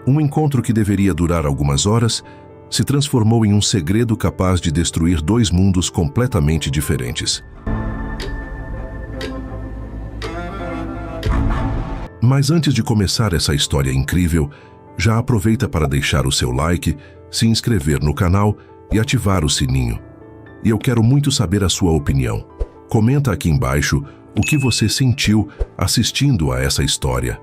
Um encontro que deveria durar algumas horas se transformou em um segredo capaz de destruir dois mundos completamente diferentes. Mas antes de começar essa história incrível, já aproveita para deixar o seu like, se inscrever no canal e ativar o sininho. E eu quero muito saber a sua opinião. Comenta aqui embaixo o que você sentiu assistindo a essa história.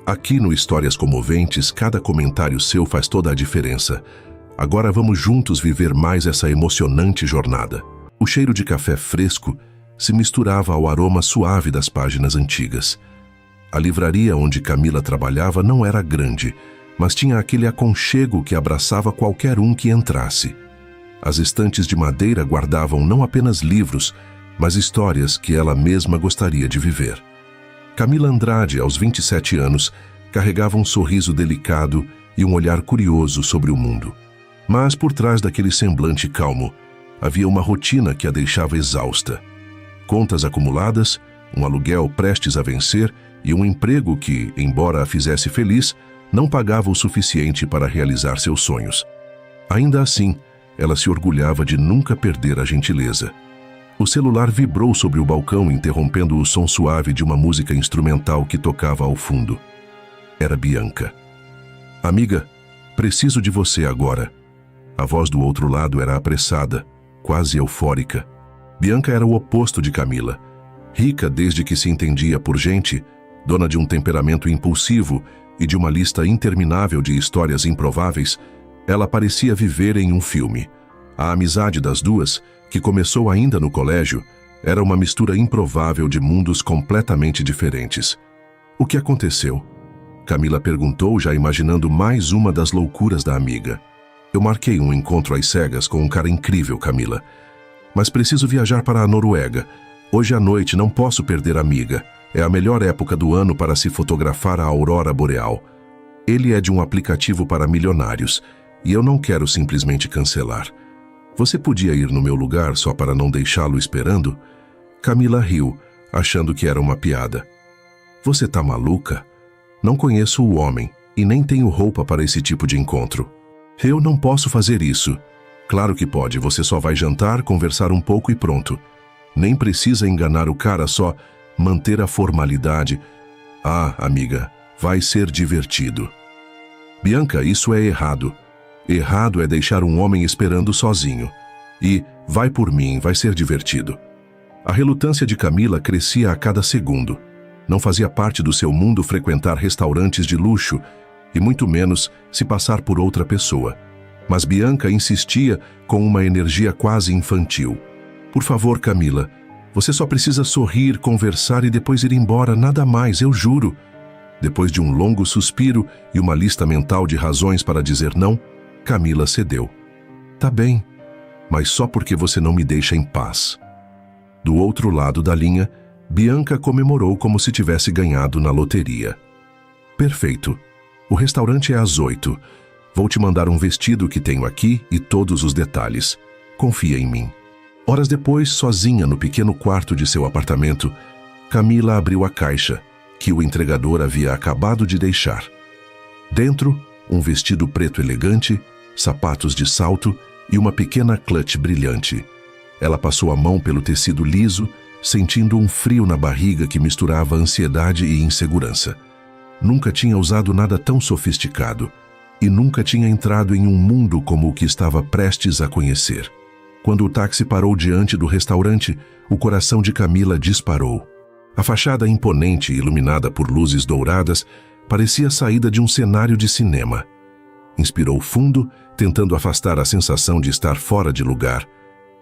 Aqui no Histórias Comoventes, cada comentário seu faz toda a diferença. Agora vamos juntos viver mais essa emocionante jornada. O cheiro de café fresco se misturava ao aroma suave das páginas antigas. A livraria onde Camila trabalhava não era grande, mas tinha aquele aconchego que abraçava qualquer um que entrasse. As estantes de madeira guardavam não apenas livros, mas histórias que ela mesma gostaria de viver. Camila Andrade, aos 27 anos, carregava um sorriso delicado e um olhar curioso sobre o mundo. Mas por trás daquele semblante calmo, havia uma rotina que a deixava exausta. Contas acumuladas, um aluguel prestes a vencer e um emprego que, embora a fizesse feliz, não pagava o suficiente para realizar seus sonhos. Ainda assim, ela se orgulhava de nunca perder a gentileza. O celular vibrou sobre o balcão, interrompendo o som suave de uma música instrumental que tocava ao fundo. Era Bianca. "Amiga, preciso de você agora." A voz do outro lado era apressada, quase eufórica. Bianca era o oposto de Camila. Rica desde que se entendia por gente, dona de um temperamento impulsivo e de uma lista interminável de histórias improváveis, ela parecia viver em um filme. A amizade das duas, que começou ainda no colégio, era uma mistura improvável de mundos completamente diferentes. "O que aconteceu?" Camila perguntou, já imaginando mais uma das loucuras da amiga. "Eu marquei um encontro às cegas com um cara incrível, Camila. Mas preciso viajar para a Noruega. Hoje à noite não posso perder a amiga. É a melhor época do ano para se fotografar a aurora boreal. Ele é de um aplicativo para milionários, e eu não quero simplesmente cancelar. Você podia ir no meu lugar só para não deixá-lo esperando?" Camila riu, achando que era uma piada. "Você tá maluca? Não conheço o homem e nem tenho roupa para esse tipo de encontro." "Eu não posso fazer isso." "Claro que pode, você só vai jantar, conversar um pouco e pronto. Nem precisa enganar o cara, só manter a formalidade." "Ah, amiga, vai ser divertido." "Bianca, isso é errado. Errado é deixar um homem esperando sozinho. E, vai por mim, vai ser divertido." A relutância de Camila crescia a cada segundo. Não fazia parte do seu mundo frequentar restaurantes de luxo, e muito menos se passar por outra pessoa. Mas Bianca insistia com uma energia quase infantil. "Por favor, Camila, você só precisa sorrir, conversar e depois ir embora, nada mais, eu juro." Depois de um longo suspiro e uma lista mental de razões para dizer não, Camila cedeu. "Tá bem, mas só porque você não me deixa em paz." Do outro lado da linha, Bianca comemorou como se tivesse ganhado na loteria. "Perfeito. O restaurante é às 8. Vou te mandar um vestido que tenho aqui e todos os detalhes. Confia em mim." Horas depois, sozinha no pequeno quarto de seu apartamento, Camila abriu a caixa, que o entregador havia acabado de deixar. Dentro, um vestido preto elegante, sapatos de salto e uma pequena clutch brilhante. Ela passou a mão pelo tecido liso, sentindo um frio na barriga que misturava ansiedade e insegurança. Nunca tinha usado nada tão sofisticado e nunca tinha entrado em um mundo como o que estava prestes a conhecer. Quando o táxi parou diante do restaurante, o coração de Camila disparou. A fachada imponente, iluminada por luzes douradas, parecia saída de um cenário de cinema. Inspirou fundo, tentando afastar a sensação de estar fora de lugar.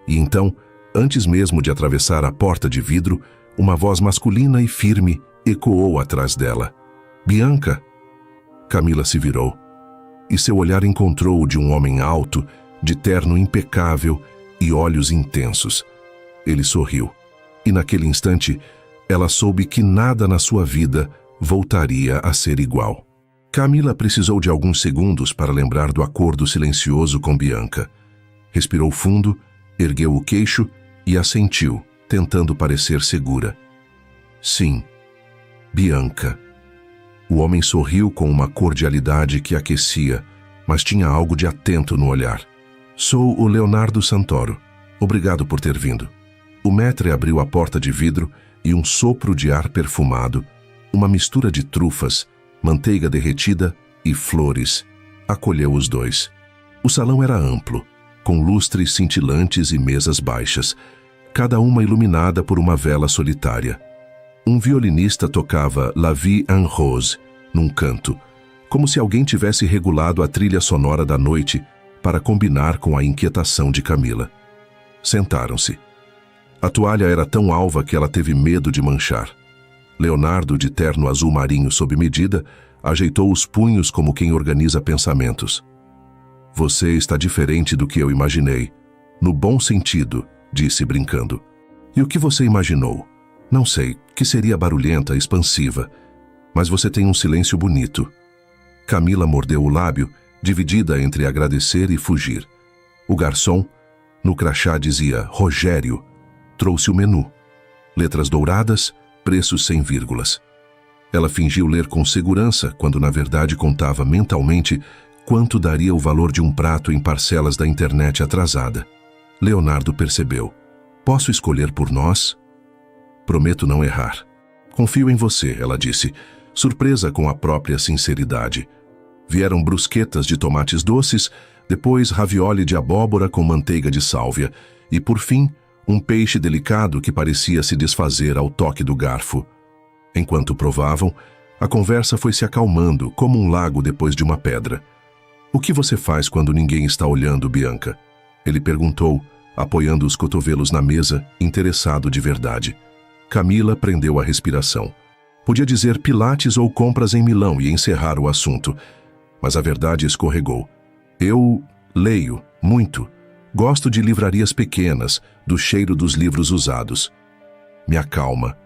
E então, antes mesmo de atravessar a porta de vidro, uma voz masculina e firme ecoou atrás dela. "Bianca!" Camila se virou, e seu olhar encontrou o de um homem alto, de terno impecável e olhos intensos. Ele sorriu, e naquele instante, ela soube que nada na sua vida voltaria a ser igual. Camila precisou de alguns segundos para lembrar do acordo silencioso com Bianca. Respirou fundo, ergueu o queixo e assentiu, tentando parecer segura. "Sim, Bianca." O homem sorriu com uma cordialidade que aquecia, mas tinha algo de atento no olhar. Sou o Leonardo Santoro. Obrigado por ter vindo. O maître abriu a porta de vidro e um sopro de ar perfumado, uma mistura de trufas, manteiga derretida e flores, acolheu os dois. O salão era amplo, com lustres cintilantes e mesas baixas, cada uma iluminada por uma vela solitária. Um violinista tocava La Vie en Rose num canto, como se alguém tivesse regulado a trilha sonora da noite para combinar com a inquietação de Camila. Sentaram-se. A toalha era tão alva que ela teve medo de manchar. Leonardo, de terno azul marinho sob medida, ajeitou os punhos como quem organiza pensamentos. Você está diferente do que eu imaginei. No bom sentido, disse brincando. E o que você imaginou? Não sei, que seria barulhenta, expansiva. Mas você tem um silêncio bonito. Camila mordeu o lábio, dividida entre agradecer e fugir. O garçom, no crachá dizia Rogério, trouxe o menu. Letras douradas, preços sem vírgulas. Ela fingiu ler com segurança, quando na verdade contava mentalmente quanto daria o valor de um prato em parcelas da internet atrasada. Leonardo percebeu. Posso escolher por nós? Prometo não errar. Confio em você, ela disse, surpresa com a própria sinceridade. Vieram brusquetas de tomates doces, depois ravioli de abóbora com manteiga de sálvia e, por fim, um peixe delicado que parecia se desfazer ao toque do garfo. Enquanto provavam, a conversa foi se acalmando como um lago depois de uma pedra. O que você faz quando ninguém está olhando, Bianca? Ele perguntou, apoiando os cotovelos na mesa, interessado de verdade. Camila prendeu a respiração. Podia dizer pilates ou compras em Milão e encerrar o assunto, mas a verdade escorregou. Eu leio, muito. Gosto de livrarias pequenas, do cheiro dos livros usados. Me acalma.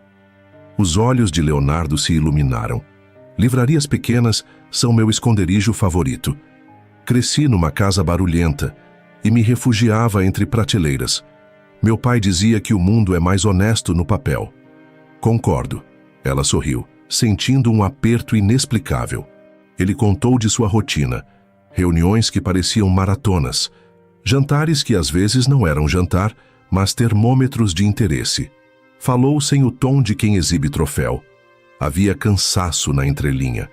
Os olhos de Leonardo se iluminaram. Livrarias pequenas são meu esconderijo favorito. Cresci numa casa barulhenta e me refugiava entre prateleiras. Meu pai dizia que o mundo é mais honesto no papel. Concordo. Ela sorriu, sentindo um aperto inexplicável. Ele contou de sua rotina, reuniões que pareciam maratonas, jantares que às vezes não eram jantar, mas termômetros de interesse. Falou sem o tom de quem exibe troféu. Havia cansaço na entrelinha.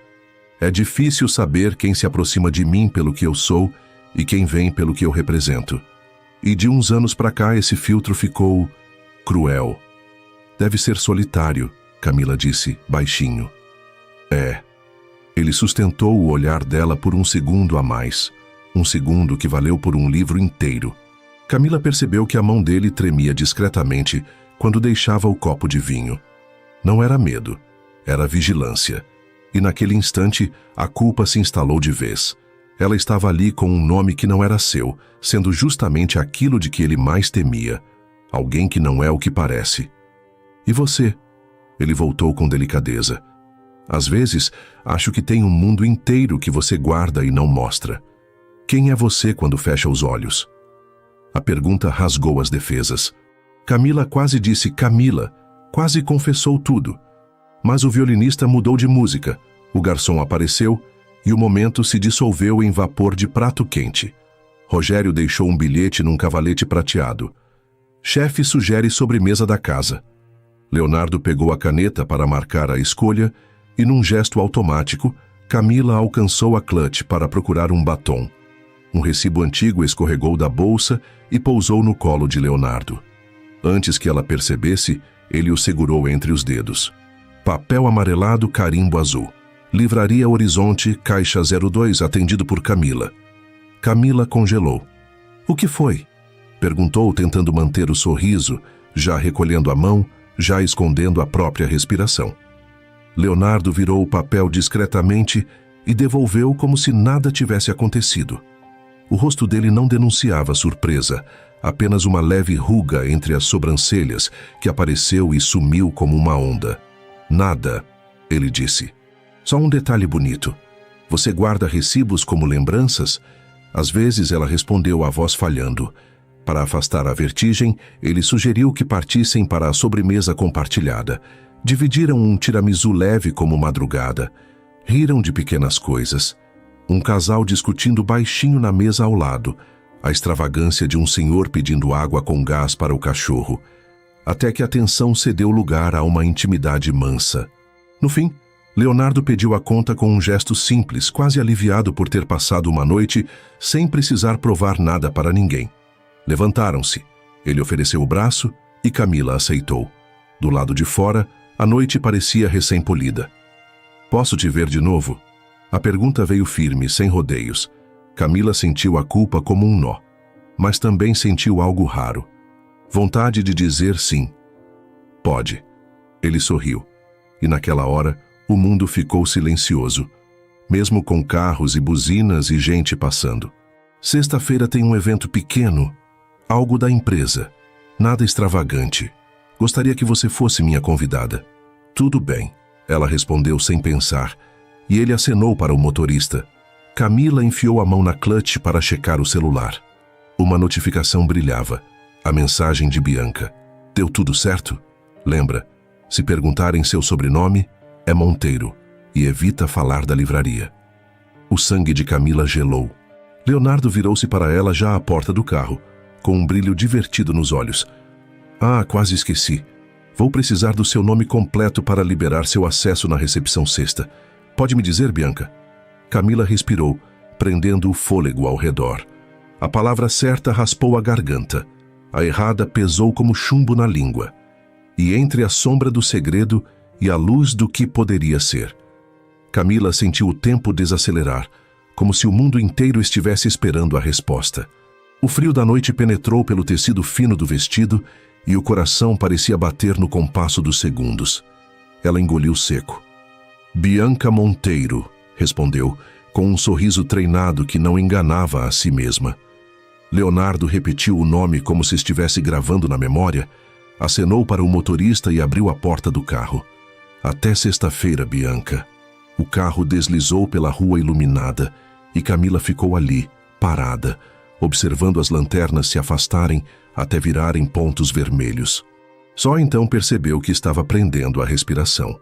É difícil saber quem se aproxima de mim pelo que eu sou e quem vem pelo que eu represento. E de uns anos para cá esse filtro ficou cruel. Deve ser solitário, Camila disse, baixinho. É. Ele sustentou o olhar dela por um segundo a mais. Um segundo que valeu por um livro inteiro. Camila percebeu que a mão dele tremia discretamente quando deixava o copo de vinho. Não era medo, era vigilância. E naquele instante, a culpa se instalou de vez. Ela estava ali com um nome que não era seu, sendo justamente aquilo de que ele mais temia. Alguém que não é o que parece. E você? Ele voltou com delicadeza. Às vezes, acho que tem um mundo inteiro que você guarda e não mostra. Quem é você quando fecha os olhos? A pergunta rasgou as defesas. Camila quase disse Camila, quase confessou tudo. Mas o violinista mudou de música, o garçom apareceu e o momento se dissolveu em vapor de prato quente. Rogério deixou um bilhete num cavalete prateado. Chefe sugere sobremesa da casa. Leonardo pegou a caneta para marcar a escolha e, num gesto automático, Camila alcançou a clutch para procurar um batom. Um recibo antigo escorregou da bolsa e pousou no colo de Leonardo. Antes que ela percebesse, ele o segurou entre os dedos. Papel amarelado, carimbo azul. Livraria Horizonte, caixa 02, atendido por Camila. Camila congelou. O que foi? Perguntou, tentando manter o sorriso, já recolhendo a mão, já escondendo a própria respiração. Leonardo virou o papel discretamente e devolveu como se nada tivesse acontecido. O rosto dele não denunciava surpresa, apenas uma leve ruga entre as sobrancelhas que apareceu e sumiu como uma onda. Nada, ele disse. Só um detalhe bonito. Você guarda recibos como lembranças? Às vezes ela respondeu, a voz falhando. Para afastar a vertigem, ele sugeriu que partissem para a sobremesa compartilhada. Dividiram um tiramisu leve como madrugada. Riram de pequenas coisas. Um casal discutindo baixinho na mesa ao lado, a extravagância de um senhor pedindo água com gás para o cachorro, até que a tensão cedeu lugar a uma intimidade mansa. No fim, Leonardo pediu a conta com um gesto simples, quase aliviado por ter passado uma noite sem precisar provar nada para ninguém. Levantaram-se. Ele ofereceu o braço e Camila aceitou. Do lado de fora, a noite parecia recém-polida. Posso te ver de novo? A pergunta veio firme, sem rodeios. Camila sentiu a culpa como um nó, mas também sentiu algo raro. Vontade de dizer sim. Pode. Ele sorriu. E naquela hora, o mundo ficou silencioso, mesmo com carros e buzinas e gente passando. Sexta-feira tem um evento pequeno, algo da empresa. Nada extravagante. Gostaria que você fosse minha convidada. Tudo bem, ela respondeu sem pensar, e ele acenou para o motorista. Camila enfiou a mão na clutch para checar o celular. Uma notificação brilhava. A mensagem de Bianca. Deu tudo certo? Lembra, se perguntarem seu sobrenome, é Monteiro, e evita falar da livraria. O sangue de Camila gelou. Leonardo virou-se para ela já à porta do carro, com um brilho divertido nos olhos. Ah, quase esqueci. Vou precisar do seu nome completo para liberar seu acesso na recepção sexta. Pode me dizer, Bianca? Camila respirou, prendendo o fôlego ao redor. A palavra certa raspou a garganta. A errada pesou como chumbo na língua. E entre a sombra do segredo e a luz do que poderia ser. Camila sentiu o tempo desacelerar, como se o mundo inteiro estivesse esperando a resposta. O frio da noite penetrou pelo tecido fino do vestido e o coração parecia bater no compasso dos segundos. Ela engoliu seco. Bianca Monteiro, respondeu, com um sorriso treinado que não enganava a si mesma. Leonardo repetiu o nome como se estivesse gravando na memória, acenou para o motorista e abriu a porta do carro. Até sexta-feira, Bianca. O carro deslizou pela rua iluminada e Camila ficou ali, parada, observando as lanternas se afastarem até virarem pontos vermelhos. Só então percebeu que estava prendendo a respiração.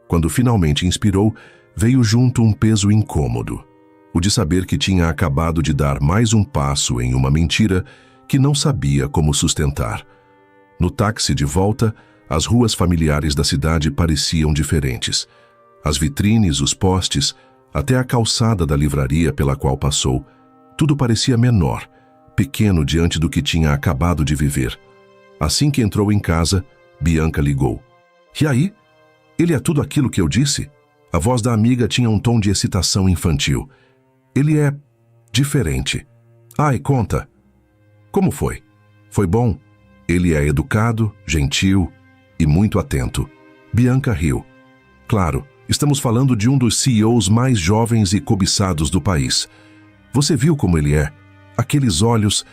Quando finalmente inspirou, veio junto um peso incômodo. O de saber que tinha acabado de dar mais um passo em uma mentira que não sabia como sustentar. No táxi de volta, as ruas familiares da cidade pareciam diferentes. As vitrines, os postes, até a calçada da livraria pela qual passou, tudo parecia menor, pequeno diante do que tinha acabado de viver. Assim que entrou em casa, Bianca ligou. E aí? Ele é tudo aquilo que eu disse? A voz da amiga tinha um tom de excitação infantil. Ele é diferente. Ai, conta. Como foi? Foi bom? Ele é educado, gentil e muito atento. Bianca riu. Claro, estamos falando de um dos CEOs mais jovens e cobiçados do país. Você viu como ele é? Aqueles olhos...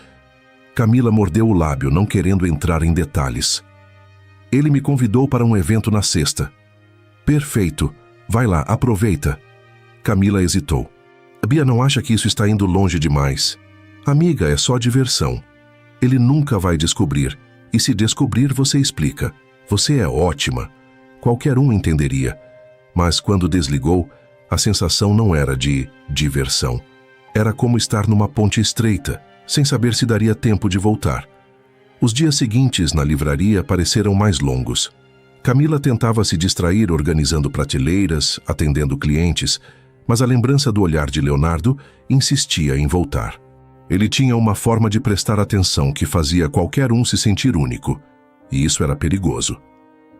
Camila mordeu o lábio, não querendo entrar em detalhes. Ele me convidou para um evento na sexta. Perfeito. Vai lá, aproveita. Camila hesitou. Bia não acha que isso está indo longe demais. Amiga, é só diversão. Ele nunca vai descobrir. E se descobrir, você explica. Você é ótima. Qualquer um entenderia. Mas quando desligou, a sensação não era de diversão. Era como estar numa ponte estreita, sem saber se daria tempo de voltar. Os dias seguintes na livraria pareceram mais longos. Camila tentava se distrair organizando prateleiras, atendendo clientes, mas a lembrança do olhar de Leonardo insistia em voltar. Ele tinha uma forma de prestar atenção que fazia qualquer um se sentir único, e isso era perigoso.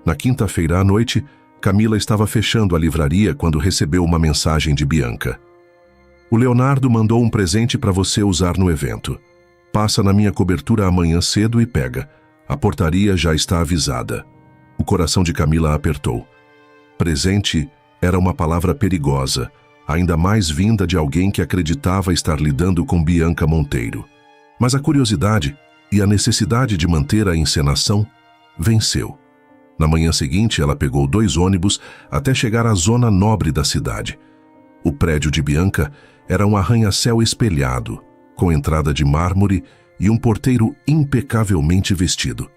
Na quinta-feira à noite, Camila estava fechando a livraria quando recebeu uma mensagem de Bianca. O Leonardo mandou um presente para você usar no evento. Passa na minha cobertura amanhã cedo e pega. A portaria já está avisada. O coração de Camila apertou. Presente era uma palavra perigosa, ainda mais vinda de alguém que acreditava estar lidando com Bianca Monteiro. Mas a curiosidade e a necessidade de manter a encenação venceu. Na manhã seguinte, ela pegou 2 ônibus até chegar à zona nobre da cidade. O prédio de Bianca era um arranha-céu espelhado, com entrada de mármore e um porteiro impecavelmente vestido.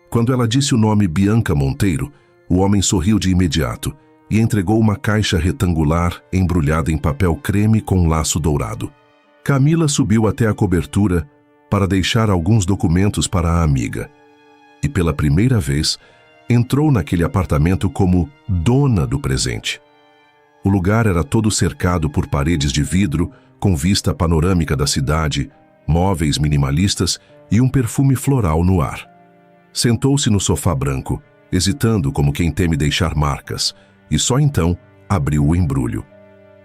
Quando ela disse o nome Bianca Monteiro, o homem sorriu de imediato e entregou uma caixa retangular embrulhada em papel creme com um laço dourado. Camila subiu até a cobertura para deixar alguns documentos para a amiga. E pela primeira vez, entrou naquele apartamento como dona do presente. O lugar era todo cercado por paredes de vidro, com vista panorâmica da cidade, móveis minimalistas e um perfume floral no ar. Sentou-se no sofá branco, hesitando como quem teme deixar marcas, e só então abriu o embrulho.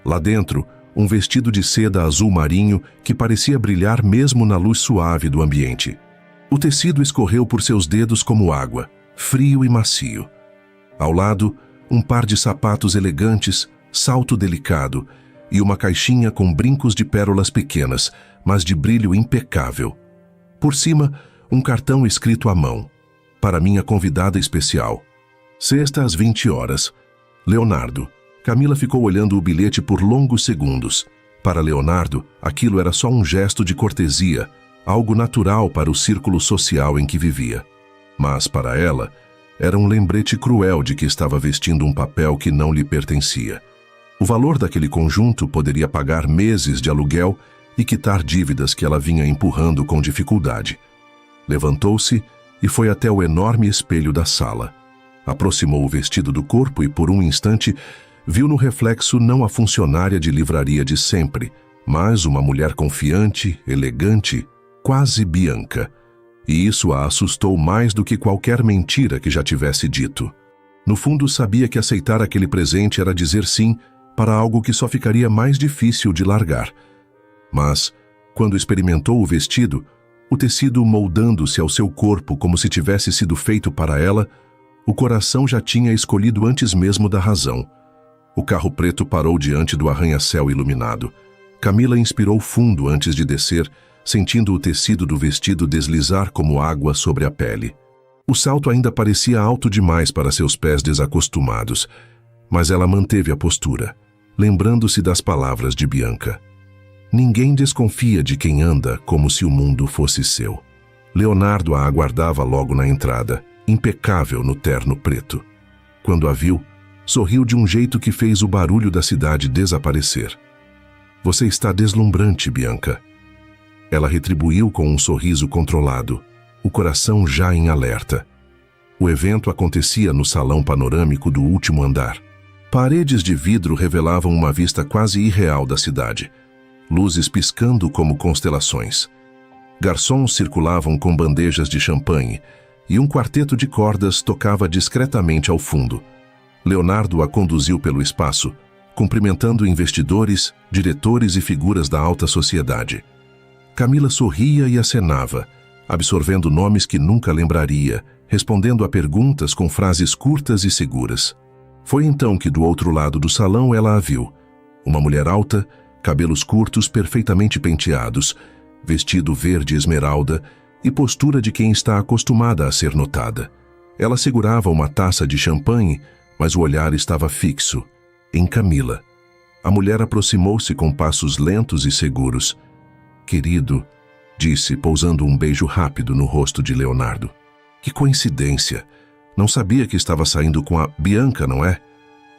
Lá dentro, um vestido de seda azul marinho que parecia brilhar mesmo na luz suave do ambiente. O tecido escorreu por seus dedos como água, frio e macio. Ao lado, um par de sapatos elegantes, salto delicado e uma caixinha com brincos de pérolas pequenas, mas de brilho impecável. Por cima, um cartão escrito à mão. Para minha convidada especial. Sexta às 20 horas. Leonardo. Camila ficou olhando o bilhete por longos segundos. Para Leonardo, aquilo era só um gesto de cortesia, algo natural para o círculo social em que vivia. Mas, para ela, era um lembrete cruel de que estava vestindo um papel que não lhe pertencia. O valor daquele conjunto poderia pagar meses de aluguel e quitar dívidas que ela vinha empurrando com dificuldade. Levantou-se e foi até o enorme espelho da sala. Aproximou o vestido do corpo e, por um instante, viu no reflexo não a funcionária de livraria de sempre, mas uma mulher confiante, elegante, quase Bianca. E isso a assustou mais do que qualquer mentira que já tivesse dito. No fundo, sabia que aceitar aquele presente era dizer sim para algo que só ficaria mais difícil de largar. Mas, quando experimentou o vestido, o tecido moldando-se ao seu corpo como se tivesse sido feito para ela, o coração já tinha escolhido antes mesmo da razão. O carro preto parou diante do arranha-céu iluminado. Camila inspirou fundo antes de descer, sentindo o tecido do vestido deslizar como água sobre a pele. O salto ainda parecia alto demais para seus pés desacostumados, mas ela manteve a postura, lembrando-se das palavras de Bianca. Ninguém desconfia de quem anda como se o mundo fosse seu. Leonardo a aguardava logo na entrada, impecável no terno preto. Quando a viu, sorriu de um jeito que fez o barulho da cidade desaparecer. Você está deslumbrante, Bianca. Ela retribuiu com um sorriso controlado, o coração já em alerta. O evento acontecia no salão panorâmico do último andar. Paredes de vidro revelavam uma vista quase irreal da cidade. Luzes piscando como constelações. Garçons circulavam com bandejas de champanhe e um quarteto de cordas tocava discretamente ao fundo. Leonardo a conduziu pelo espaço, cumprimentando investidores, diretores e figuras da alta sociedade. Camila sorria e acenava, absorvendo nomes que nunca lembraria, respondendo a perguntas com frases curtas e seguras. Foi então que do outro lado do salão ela a viu. Uma mulher alta, cabelos curtos perfeitamente penteados, vestido verde esmeralda e postura de quem está acostumada a ser notada. Ela segurava uma taça de champanhe, mas o olhar estava fixo, em Camila. A mulher aproximou-se com passos lentos e seguros. Querido, disse, pousando um beijo rápido no rosto de Leonardo. Que coincidência! Não sabia que estava saindo com a Bianca, não é?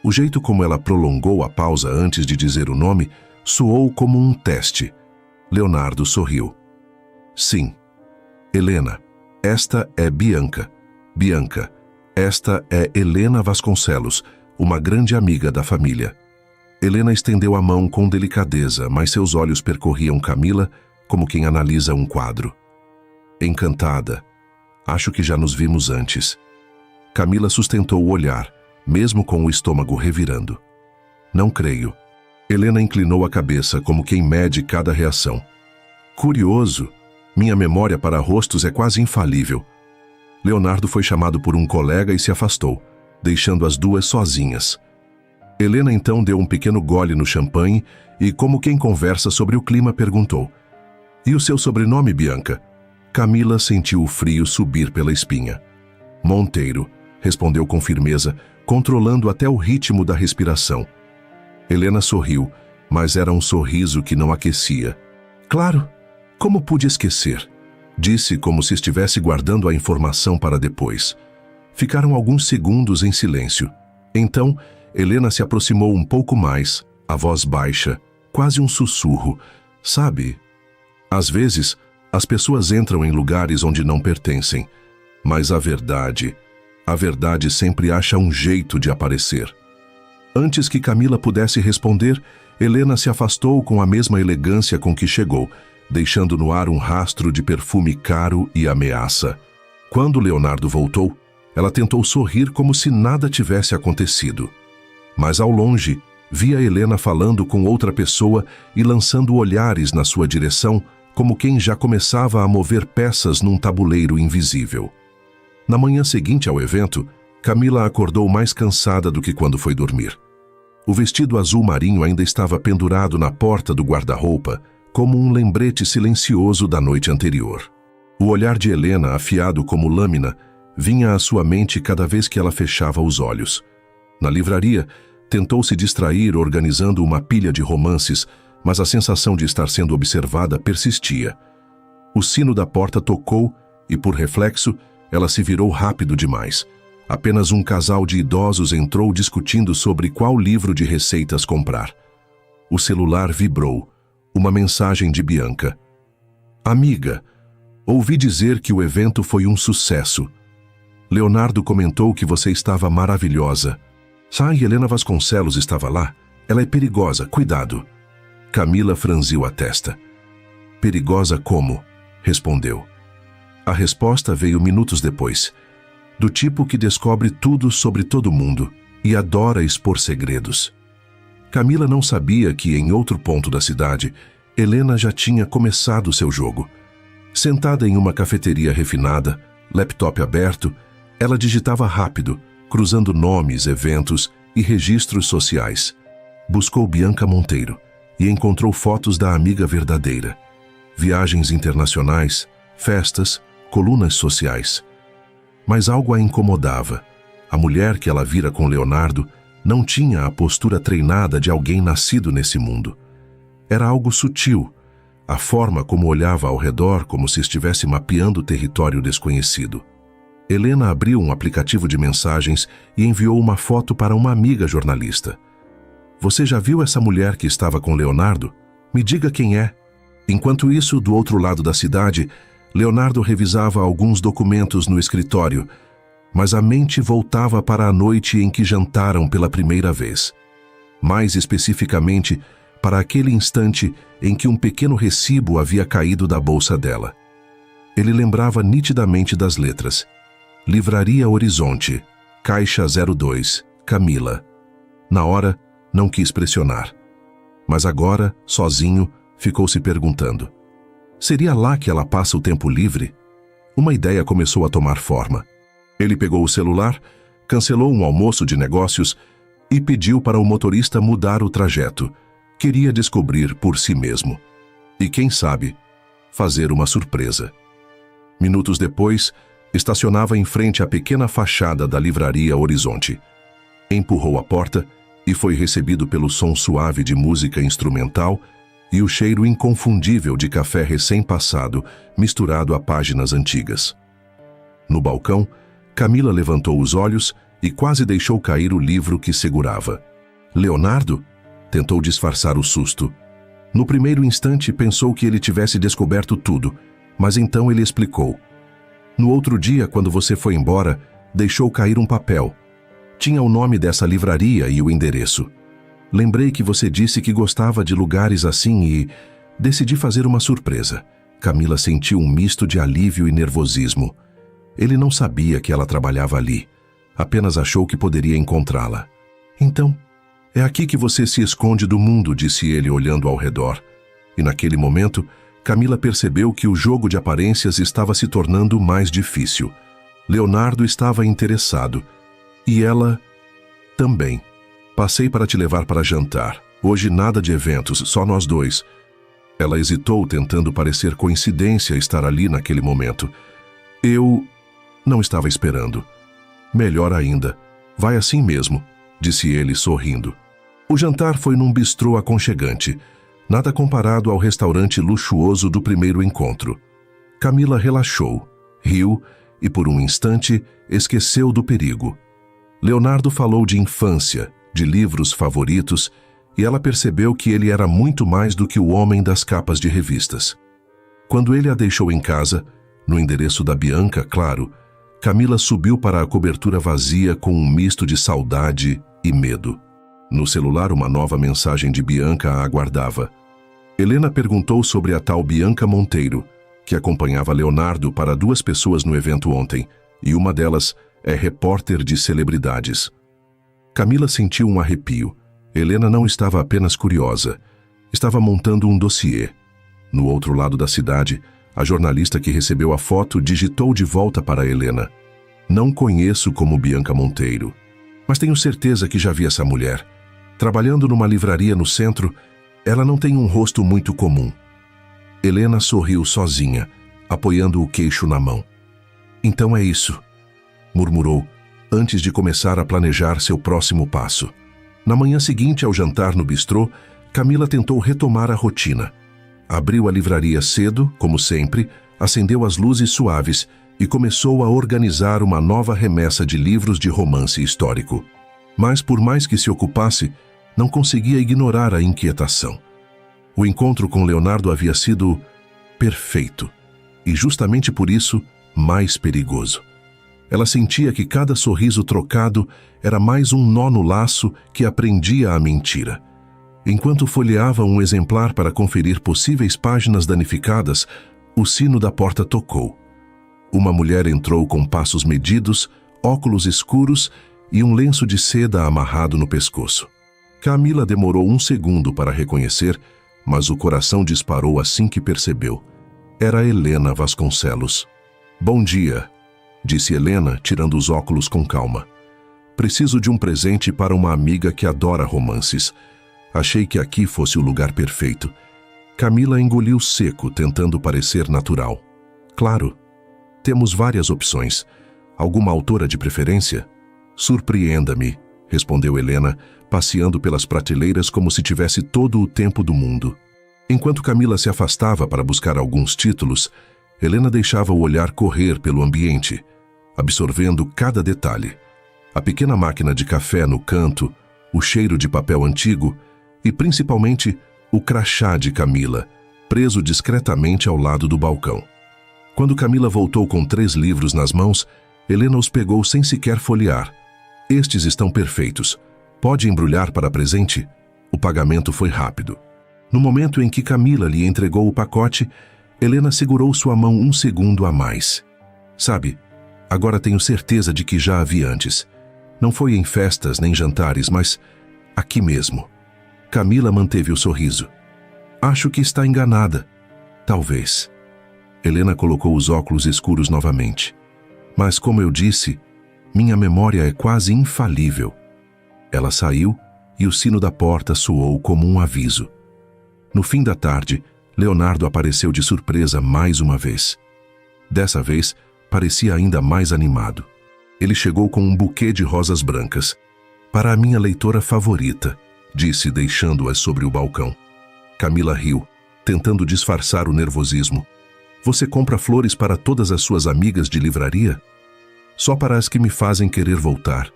O jeito como ela prolongou a pausa antes de dizer o nome soou como um teste. Leonardo sorriu. Sim. Helena, esta é Bianca. Bianca, esta é Helena Vasconcelos, uma grande amiga da família. Helena estendeu a mão com delicadeza, mas seus olhos percorriam Camila como quem analisa um quadro. Encantada. Acho que já nos vimos antes. Camila sustentou o olhar, mesmo com o estômago revirando. Não creio. Helena inclinou a cabeça como quem mede cada reação. Curioso. Minha memória para rostos é quase infalível. Leonardo foi chamado por um colega e se afastou, deixando as duas sozinhas. Helena então deu um pequeno gole no champanhe e, como quem conversa sobre o clima, perguntou: E o seu sobrenome, Bianca? Camila sentiu o frio subir pela espinha. Monteiro, respondeu com firmeza, controlando até o ritmo da respiração. Helena sorriu, mas era um sorriso que não aquecia. Claro, como pude esquecer? Disse como se estivesse guardando a informação para depois. Ficaram alguns segundos em silêncio. Então, Helena se aproximou um pouco mais, a voz baixa, quase um sussurro. Sabe, às vezes, as pessoas entram em lugares onde não pertencem, mas a verdade sempre acha um jeito de aparecer. Antes que Camila pudesse responder, Helena se afastou com a mesma elegância com que chegou, deixando no ar um rastro de perfume caro e ameaça. Quando Leonardo voltou, ela tentou sorrir como se nada tivesse acontecido. Mas ao longe, via Helena falando com outra pessoa e lançando olhares na sua direção, como quem já começava a mover peças num tabuleiro invisível. Na manhã seguinte ao evento, Camila acordou mais cansada do que quando foi dormir. O vestido azul marinho ainda estava pendurado na porta do guarda-roupa, como um lembrete silencioso da noite anterior. O olhar de Helena, afiado como lâmina, vinha à sua mente cada vez que ela fechava os olhos. Na livraria, tentou se distrair organizando uma pilha de romances, mas a sensação de estar sendo observada persistia. O sino da porta tocou e, por reflexo, ela se virou rápido demais. Apenas um casal de idosos entrou discutindo sobre qual livro de receitas comprar. O celular vibrou. Uma mensagem de Bianca. Amiga, ouvi dizer que o evento foi um sucesso. Leonardo comentou que você estava maravilhosa. Helena Vasconcelos estava lá? Ela é perigosa, cuidado. Camila franziu a testa. Perigosa como? Respondeu. A resposta veio minutos depois. Do tipo que descobre tudo sobre todo mundo e adora expor segredos. Camila não sabia que, em outro ponto da cidade, Helena já tinha começado seu jogo. Sentada em uma cafeteria refinada, laptop aberto, ela digitava rápido, cruzando nomes, eventos e registros sociais. Buscou Bianca Monteiro e encontrou fotos da amiga verdadeira. Viagens internacionais, festas, colunas sociais. Mas algo a incomodava. A mulher que ela vira com Leonardo não tinha a postura treinada de alguém nascido nesse mundo. Era algo sutil, a forma como olhava ao redor como se estivesse mapeando território desconhecido. Helena abriu um aplicativo de mensagens e enviou uma foto para uma amiga jornalista. Você já viu essa mulher que estava com Leonardo? Me diga quem é. Enquanto isso, do outro lado da cidade, Leonardo revisava alguns documentos no escritório, mas a mente voltava para a noite em que jantaram pela primeira vez. Mais especificamente, para aquele instante em que um pequeno recibo havia caído da bolsa dela. Ele lembrava nitidamente das letras. Livraria Horizonte, Caixa 02, Camila. Na hora, não quis pressionar. Mas agora, sozinho, ficou se perguntando. Seria lá que ela passa o tempo livre? Uma ideia começou a tomar forma. Ele pegou o celular, cancelou um almoço de negócios e pediu para o motorista mudar o trajeto. Queria descobrir por si mesmo. E quem sabe, fazer uma surpresa. Minutos depois, estacionava em frente à pequena fachada da Livraria Horizonte. Empurrou a porta e foi recebido pelo som suave de música instrumental e o cheiro inconfundível de café recém-passado misturado a páginas antigas. No balcão, Camila levantou os olhos e quase deixou cair o livro que segurava. Leonardo? Tentou disfarçar o susto. No primeiro instante pensou que ele tivesse descoberto tudo, mas então ele explicou. No outro dia, quando você foi embora, deixou cair um papel. Tinha o nome dessa livraria e o endereço. Lembrei que você disse que gostava de lugares assim e decidi fazer uma surpresa. Camila sentiu um misto de alívio e nervosismo. Ele não sabia que ela trabalhava ali. Apenas achou que poderia encontrá-la. Então, é aqui que você se esconde do mundo, disse ele olhando ao redor. E naquele momento, Camila percebeu que o jogo de aparências estava se tornando mais difícil. Leonardo estava interessado. E ela também. Passei para te levar para jantar. Hoje nada de eventos, só nós dois. Ela hesitou, tentando parecer coincidência estar ali naquele momento. Eu não estava esperando. Melhor ainda. Vai assim mesmo, disse ele sorrindo. O jantar foi num bistrô aconchegante, nada comparado ao restaurante luxuoso do primeiro encontro. Camila relaxou, riu e por um instante esqueceu do perigo. Leonardo falou de infância, de livros favoritos, e ela percebeu que ele era muito mais do que o homem das capas de revistas. Quando ele a deixou em casa, no endereço da Bianca, claro, Camila subiu para a cobertura vazia com um misto de saudade e medo. No celular, uma nova mensagem de Bianca a aguardava. Helena perguntou sobre a tal Bianca Monteiro, que acompanhava Leonardo para 2 pessoas no evento ontem, e uma delas é repórter de celebridades. Camila sentiu um arrepio. Helena não estava apenas curiosa, estava montando um dossiê. No outro lado da cidade, a jornalista que recebeu a foto digitou de volta para Helena. Não conheço como Bianca Monteiro, mas tenho certeza que já vi essa mulher. Trabalhando numa livraria no centro, ela não tem um rosto muito comum. Helena sorriu sozinha, apoiando o queixo na mão. Então é isso, murmurou, antes de começar a planejar seu próximo passo. Na manhã seguinte, ao jantar no bistrô, Camila tentou retomar a rotina. Abriu a livraria cedo, como sempre, acendeu as luzes suaves e começou a organizar uma nova remessa de livros de romance histórico. Mas, por mais que se ocupasse, não conseguia ignorar a inquietação. O encontro com Leonardo havia sido perfeito e, justamente por isso, mais perigoso. Ela sentia que cada sorriso trocado era mais um nó no laço que a prendia à mentira. Enquanto folheava um exemplar para conferir possíveis páginas danificadas, o sino da porta tocou. Uma mulher entrou com passos medidos, óculos escuros e um lenço de seda amarrado no pescoço. Camila demorou um segundo para reconhecer, mas o coração disparou assim que percebeu. Era Helena Vasconcelos. "Bom dia", disse Helena, tirando os óculos com calma. "Preciso de um presente para uma amiga que adora romances. Achei que aqui fosse o lugar perfeito." Camila engoliu seco, tentando parecer natural. "Claro. Temos várias opções. Alguma autora de preferência?" "Surpreenda-me", respondeu Helena, passeando pelas prateleiras como se tivesse todo o tempo do mundo. Enquanto Camila se afastava para buscar alguns títulos, Helena deixava o olhar correr pelo ambiente, absorvendo cada detalhe. A pequena máquina de café no canto, o cheiro de papel antigo e, principalmente, o crachá de Camila, preso discretamente ao lado do balcão. Quando Camila voltou com 3 livros nas mãos, Helena os pegou sem sequer folhear. "Estes estão perfeitos. Pode embrulhar para presente?" O pagamento foi rápido. No momento em que Camila lhe entregou o pacote, Helena segurou sua mão um segundo a mais. "Sabe, agora tenho certeza de que já a vi antes. Não foi em festas nem jantares, mas aqui mesmo." Camila manteve o sorriso. "Acho que está enganada." "Talvez." Helena colocou os óculos escuros novamente. "Mas, como eu disse, minha memória é quase infalível." Ela saiu e o sino da porta soou como um aviso. No fim da tarde, Leonardo apareceu de surpresa mais uma vez. Dessa vez, parecia ainda mais animado. Ele chegou com um buquê de rosas brancas. "Para a minha leitora favorita", disse, deixando-as sobre o balcão. Camila riu, tentando disfarçar o nervosismo. "Você compra flores para todas as suas amigas de livraria?" "Só para as que me fazem querer voltar.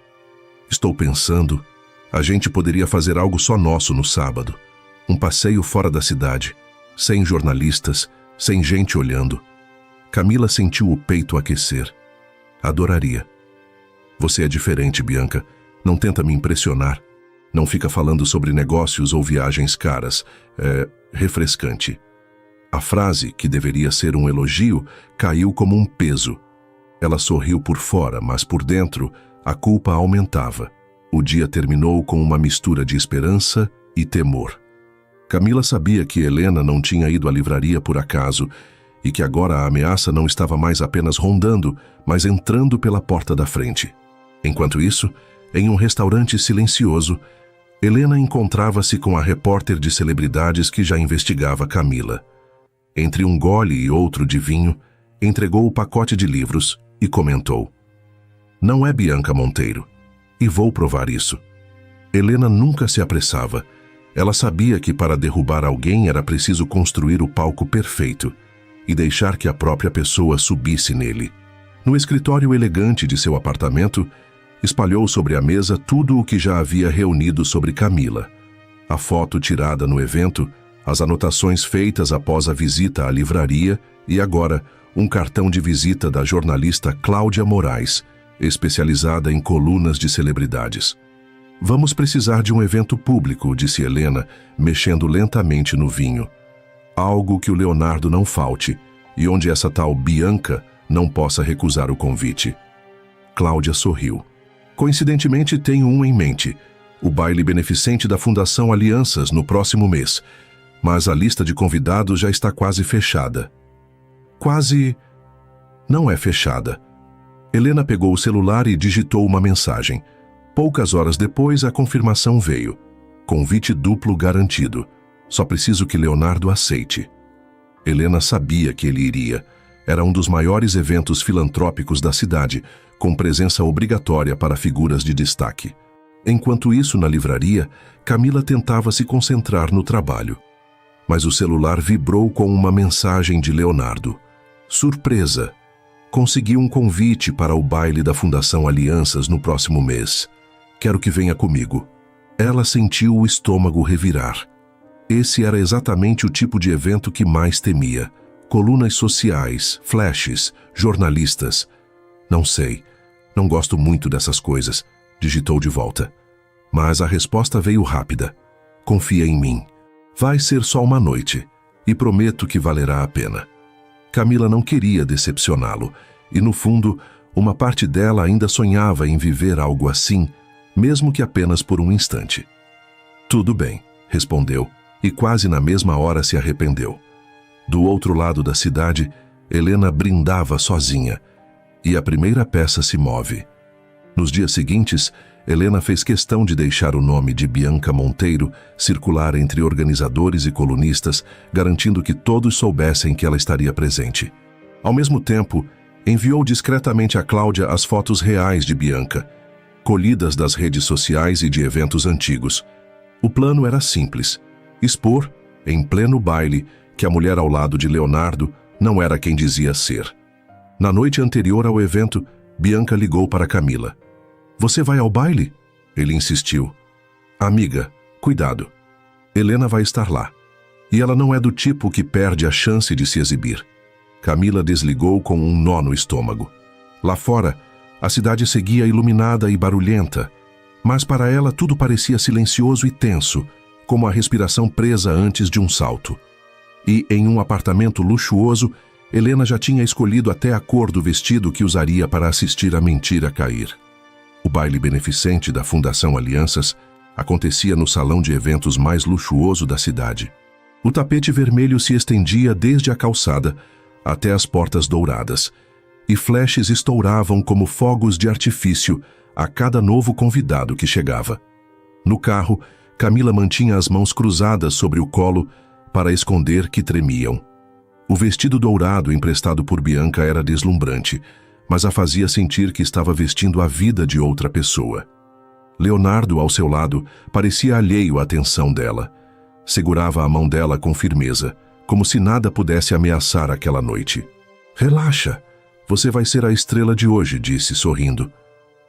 Estou pensando, a gente poderia fazer algo só nosso no sábado. Um passeio fora da cidade, sem jornalistas, sem gente olhando." Camila sentiu o peito aquecer. "Adoraria." "Você é diferente, Bianca. Não tenta me impressionar. Não fica falando sobre negócios ou viagens caras. É refrescante." A frase, que deveria ser um elogio, caiu como um peso. Ela sorriu por fora, mas por dentro, a culpa aumentava. O dia terminou com uma mistura de esperança e temor. Camila sabia que Helena não tinha ido à livraria por acaso e que agora a ameaça não estava mais apenas rondando, mas entrando pela porta da frente. Enquanto isso, em um restaurante silencioso, Helena encontrava-se com a repórter de celebridades que já investigava Camila. Entre um gole e outro de vinho, entregou o pacote de livros e comentou: "Não é Bianca Monteiro, e vou provar isso." Helena nunca se apressava. Ela sabia que para derrubar alguém era preciso construir o palco perfeito e deixar que a própria pessoa subisse nele. No escritório elegante de seu apartamento, Espalhou sobre a mesa tudo o que já havia reunido sobre Camila. A foto tirada no evento, as anotações feitas após a visita à livraria e agora um cartão de visita da jornalista Cláudia Moraes, especializada em colunas de celebridades. Vamos precisar de um evento público, disse Helena, mexendo lentamente no vinho. Algo que o Leonardo não falte e onde essa tal Bianca não possa recusar o convite. Cláudia sorriu. Coincidentemente, tenho um em mente. O baile beneficente da Fundação Alianças no próximo mês. Mas a lista de convidados já está quase fechada. Quase... não é fechada. Helena pegou o celular e digitou uma mensagem. Poucas horas depois, a confirmação veio. Convite duplo garantido. Só preciso que Leonardo aceite. Helena sabia que ele iria. Era um dos maiores eventos filantrópicos da cidade, com presença obrigatória para figuras de destaque. Enquanto isso, na livraria, Camila tentava se concentrar no trabalho. Mas o celular vibrou com uma mensagem de Leonardo. Surpresa! Consegui um convite para o baile da Fundação Alianças no próximo mês. Quero que venha comigo. Ela sentiu o estômago revirar. Esse era exatamente o tipo de evento que mais temia. Colunas sociais, flashes, jornalistas. Não sei. Não gosto muito dessas coisas, digitou de volta. Mas a resposta veio rápida. Confia em mim. Vai ser só uma noite, e prometo que valerá a pena. Camila não queria decepcioná-lo, e no fundo, uma parte dela ainda sonhava em viver algo assim, mesmo que apenas por um instante. Tudo bem, respondeu, e quase na mesma hora se arrependeu. Do outro lado da cidade, Helena brindava sozinha, e a primeira peça se move. Nos dias seguintes, Helena fez questão de deixar o nome de Bianca Monteiro circular entre organizadores e colunistas, garantindo que todos soubessem que ela estaria presente. Ao mesmo tempo, enviou discretamente a Cláudia as fotos reais de Bianca, colhidas das redes sociais e de eventos antigos. O plano era simples: expor, em pleno baile, que a mulher ao lado de Leonardo não era quem dizia ser. Na noite anterior ao evento, Bianca ligou para Camila. Você vai ao baile? Ele insistiu. Amiga, cuidado. Helena vai estar lá. E ela não é do tipo que perde a chance de se exibir. Camila desligou com um nó no estômago. Lá fora, a cidade seguia iluminada e barulhenta, mas para ela tudo parecia silencioso e tenso, como a respiração presa antes de um salto. E em um apartamento luxuoso, Helena já tinha escolhido até a cor do vestido que usaria para assistir a mentira cair. O baile beneficente da Fundação Alianças acontecia no salão de eventos mais luxuoso da cidade. O tapete vermelho se estendia desde a calçada até as portas douradas, e flashes estouravam como fogos de artifício a cada novo convidado que chegava. No carro, Camila mantinha as mãos cruzadas sobre o colo para esconder que tremiam. O vestido dourado emprestado por Bianca era deslumbrante, mas a fazia sentir que estava vestindo a vida de outra pessoa. Leonardo, ao seu lado, parecia alheio à atenção dela. Segurava a mão dela com firmeza, como se nada pudesse ameaçar aquela noite. Relaxa, você vai ser a estrela de hoje, disse, sorrindo.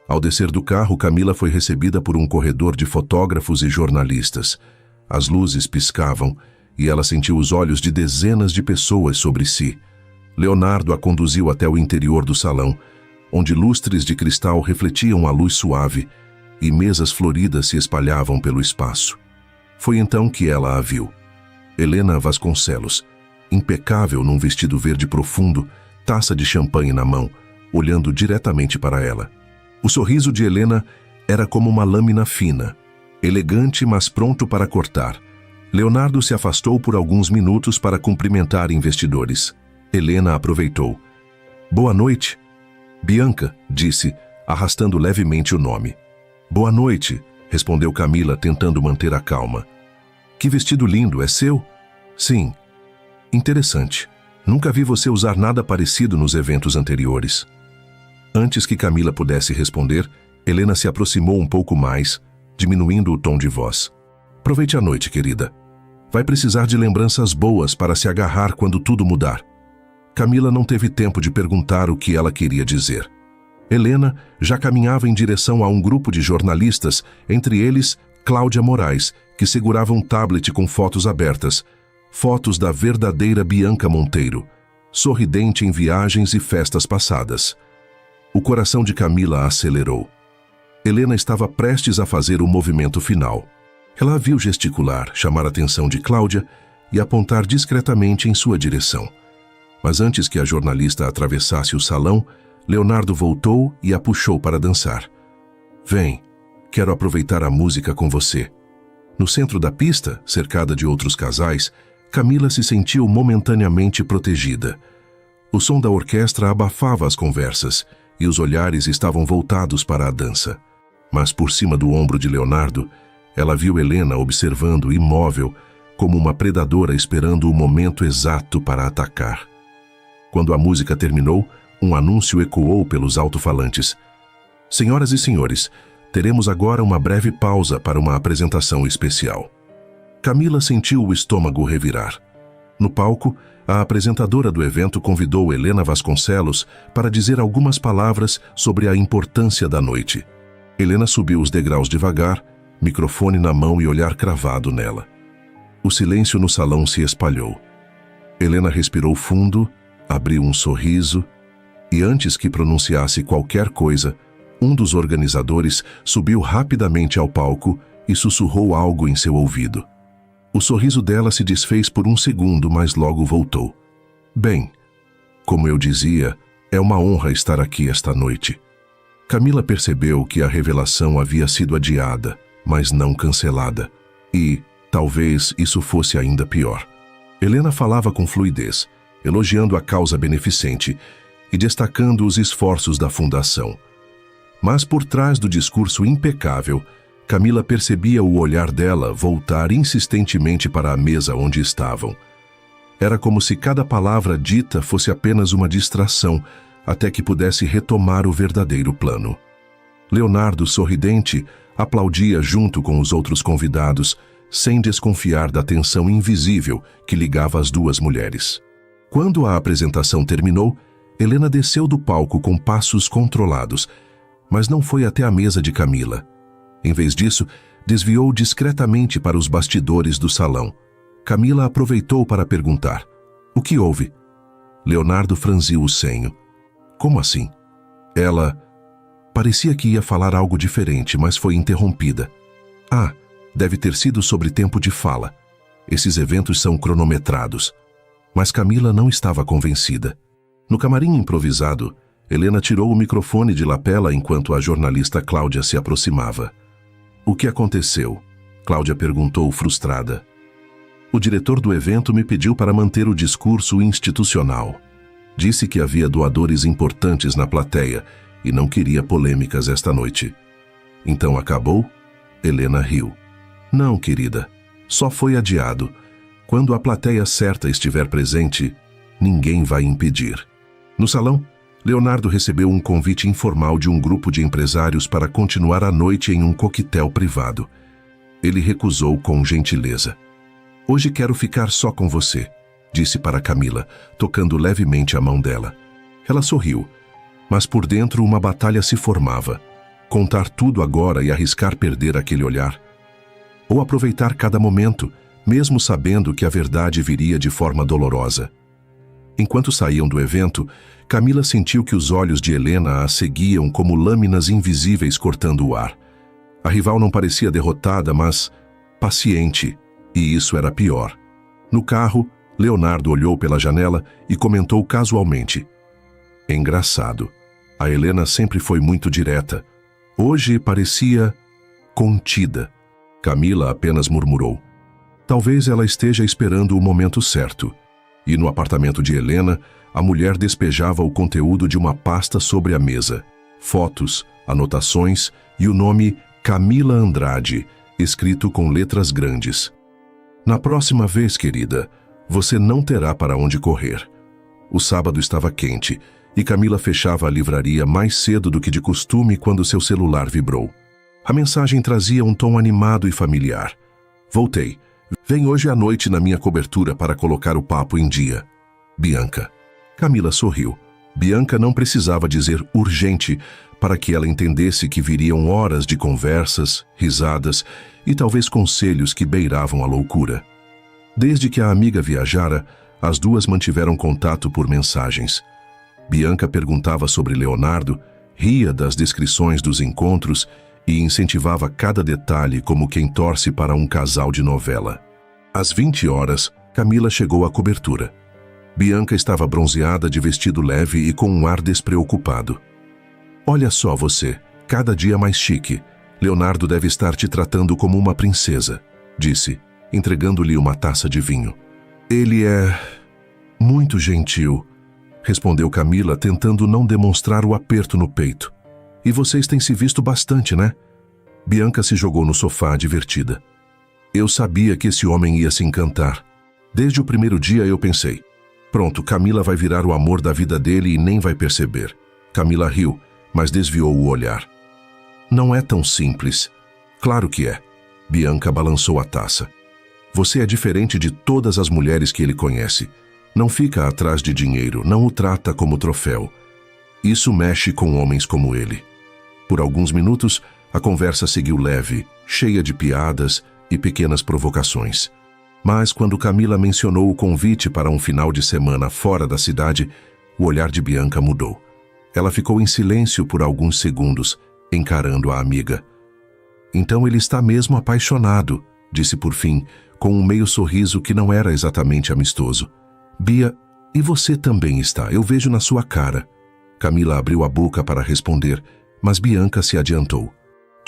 Ao descer do carro, Camila foi recebida por um corredor de fotógrafos e jornalistas. As luzes piscavam e ela sentiu os olhos de dezenas de pessoas sobre si. Leonardo a conduziu até o interior do salão, onde lustres de cristal refletiam a luz suave e mesas floridas se espalhavam pelo espaço. Foi então que ela a viu. Helena Vasconcelos, impecável num vestido verde profundo, taça de champanhe na mão, olhando diretamente para ela. O sorriso de Helena era como uma lâmina fina, elegante, mas pronto para cortar. Leonardo se afastou por alguns minutos para cumprimentar investidores. Helena aproveitou. Boa noite. Bianca, disse, arrastando levemente o nome. Boa noite, respondeu Camila, tentando manter a calma. Que vestido lindo, é seu? Sim. Interessante. Nunca vi você usar nada parecido nos eventos anteriores. Antes que Camila pudesse responder, Helena se aproximou um pouco mais, diminuindo o tom de voz. Aproveite a noite, querida. Vai precisar de lembranças boas para se agarrar quando tudo mudar. Camila não teve tempo de perguntar o que ela queria dizer. Helena já caminhava em direção a um grupo de jornalistas, entre eles Cláudia Moraes, que segurava um tablet com fotos abertas. Fotos da verdadeira Bianca Monteiro, sorridente em viagens e festas passadas. O coração de Camila acelerou. Helena estava prestes a fazer o movimento final. Ela a viu gesticular, chamar a atenção de Cláudia e apontar discretamente em sua direção. Mas antes que a jornalista atravessasse o salão, Leonardo voltou e a puxou para dançar. Vem, quero aproveitar a música com você. No centro da pista, cercada de outros casais, Camila se sentiu momentaneamente protegida. O som da orquestra abafava as conversas e os olhares estavam voltados para a dança. Mas por cima do ombro de Leonardo, ela viu Helena observando imóvel, como uma predadora esperando o momento exato para atacar. Quando a música terminou, um anúncio ecoou pelos alto-falantes. Senhoras e senhores, teremos agora uma breve pausa para uma apresentação especial. Camila sentiu o estômago revirar. No palco, a apresentadora do evento convidou Helena Vasconcelos para dizer algumas palavras sobre a importância da noite. Helena subiu os degraus devagar, microfone na mão e olhar cravado nela. O silêncio no salão se espalhou. Helena respirou fundo, abriu um sorriso e, antes que pronunciasse qualquer coisa, um dos organizadores subiu rapidamente ao palco e sussurrou algo em seu ouvido. O sorriso dela se desfez por um segundo, mas logo voltou. Bem, como eu dizia, é uma honra estar aqui esta noite. Camila percebeu que a revelação havia sido adiada, mas não cancelada. E, talvez, isso fosse ainda pior. Helena falava com fluidez, elogiando a causa beneficente e destacando os esforços da fundação. Mas por trás do discurso impecável, Camila percebia o olhar dela voltar insistentemente para a mesa onde estavam. Era como se cada palavra dita fosse apenas uma distração, até que pudesse retomar o verdadeiro plano. Leonardo, sorridente, aplaudia junto com os outros convidados, sem desconfiar da tensão invisível que ligava as duas mulheres. Quando a apresentação terminou, Helena desceu do palco com passos controlados, mas não foi até a mesa de Camila. Em vez disso, desviou discretamente para os bastidores do salão. Camila aproveitou para perguntar: "O que houve?" Leonardo franziu o senho. "Como assim?" Ela parecia que ia falar algo diferente, mas foi interrompida. "Ah, deve ter sido sobre tempo de fala. Esses eventos são cronometrados." Mas Camila não estava convencida. No camarim improvisado, Helena tirou o microfone de lapela enquanto a jornalista Cláudia se aproximava. "O que aconteceu?" Cláudia perguntou frustrada. "O diretor do evento me pediu para manter o discurso institucional. Disse que havia doadores importantes na plateia e não queria polêmicas esta noite." "Então acabou?" Helena riu. "Não, querida. Só foi adiado. Quando a plateia certa estiver presente, ninguém vai impedir." No salão, Leonardo recebeu um convite informal de um grupo de empresários para continuar a noite em um coquetel privado. Ele recusou com gentileza. "Hoje quero ficar só com você", disse para Camila, tocando levemente a mão dela. Ela sorriu, mas por dentro uma batalha se formava. Contar tudo agora e arriscar perder aquele olhar? Ou aproveitar cada momento, mesmo sabendo que a verdade viria de forma dolorosa? Enquanto saíam do evento, Camila sentiu que os olhos de Helena a seguiam como lâminas invisíveis cortando o ar. A rival não parecia derrotada, mas paciente, e isso era pior. No carro, Leonardo olhou pela janela e comentou casualmente: "Engraçado. A Helena sempre foi muito direta. Hoje parecia contida." Camila apenas murmurou: "Talvez ela esteja esperando o momento certo." E no apartamento de Helena, a mulher despejava o conteúdo de uma pasta sobre a mesa. Fotos, anotações e o nome Camila Andrade, escrito com letras grandes. "Na próxima vez, querida, você não terá para onde correr." O sábado estava quente e Camila fechava a livraria mais cedo do que de costume quando seu celular vibrou. A mensagem trazia um tom animado e familiar. "Voltei. Vem hoje à noite na minha cobertura para colocar o papo em dia. Bianca." Camila sorriu. Bianca não precisava dizer urgente para que ela entendesse que viriam horas de conversas, risadas e talvez conselhos que beiravam a loucura. Desde que a amiga viajara, as duas mantiveram contato por mensagens. Bianca perguntava sobre Leonardo, ria das descrições dos encontros e incentivava cada detalhe como quem torce para um casal de novela. Às 20 horas, Camila chegou à cobertura. Bianca estava bronzeada de vestido leve e com um ar despreocupado. "Olha só você, cada dia mais chique. Leonardo deve estar te tratando como uma princesa", disse, entregando-lhe uma taça de vinho. "Ele é muito gentil", respondeu Camila, tentando não demonstrar o aperto no peito. "E vocês têm se visto bastante, né?" Bianca se jogou no sofá, divertida. "Eu sabia que esse homem ia se encantar. Desde o primeiro dia eu pensei, pronto, Camila vai virar o amor da vida dele e nem vai perceber." Camila riu, mas desviou o olhar. "Não é tão simples." "Claro que é." Bianca balançou a taça. "Você é diferente de todas as mulheres que ele conhece. Não fica atrás de dinheiro, não o trata como troféu. Isso mexe com homens como ele." Por alguns minutos, a conversa seguiu leve, cheia de piadas e pequenas provocações. Mas quando Camila mencionou o convite para um final de semana fora da cidade, o olhar de Bianca mudou. Ela ficou em silêncio por alguns segundos, encarando a amiga. "Então ele está mesmo apaixonado", disse por fim, com um meio sorriso que não era exatamente amistoso. "Bia, e você também está, eu vejo na sua cara." Camila abriu a boca para responder, mas Bianca se adiantou.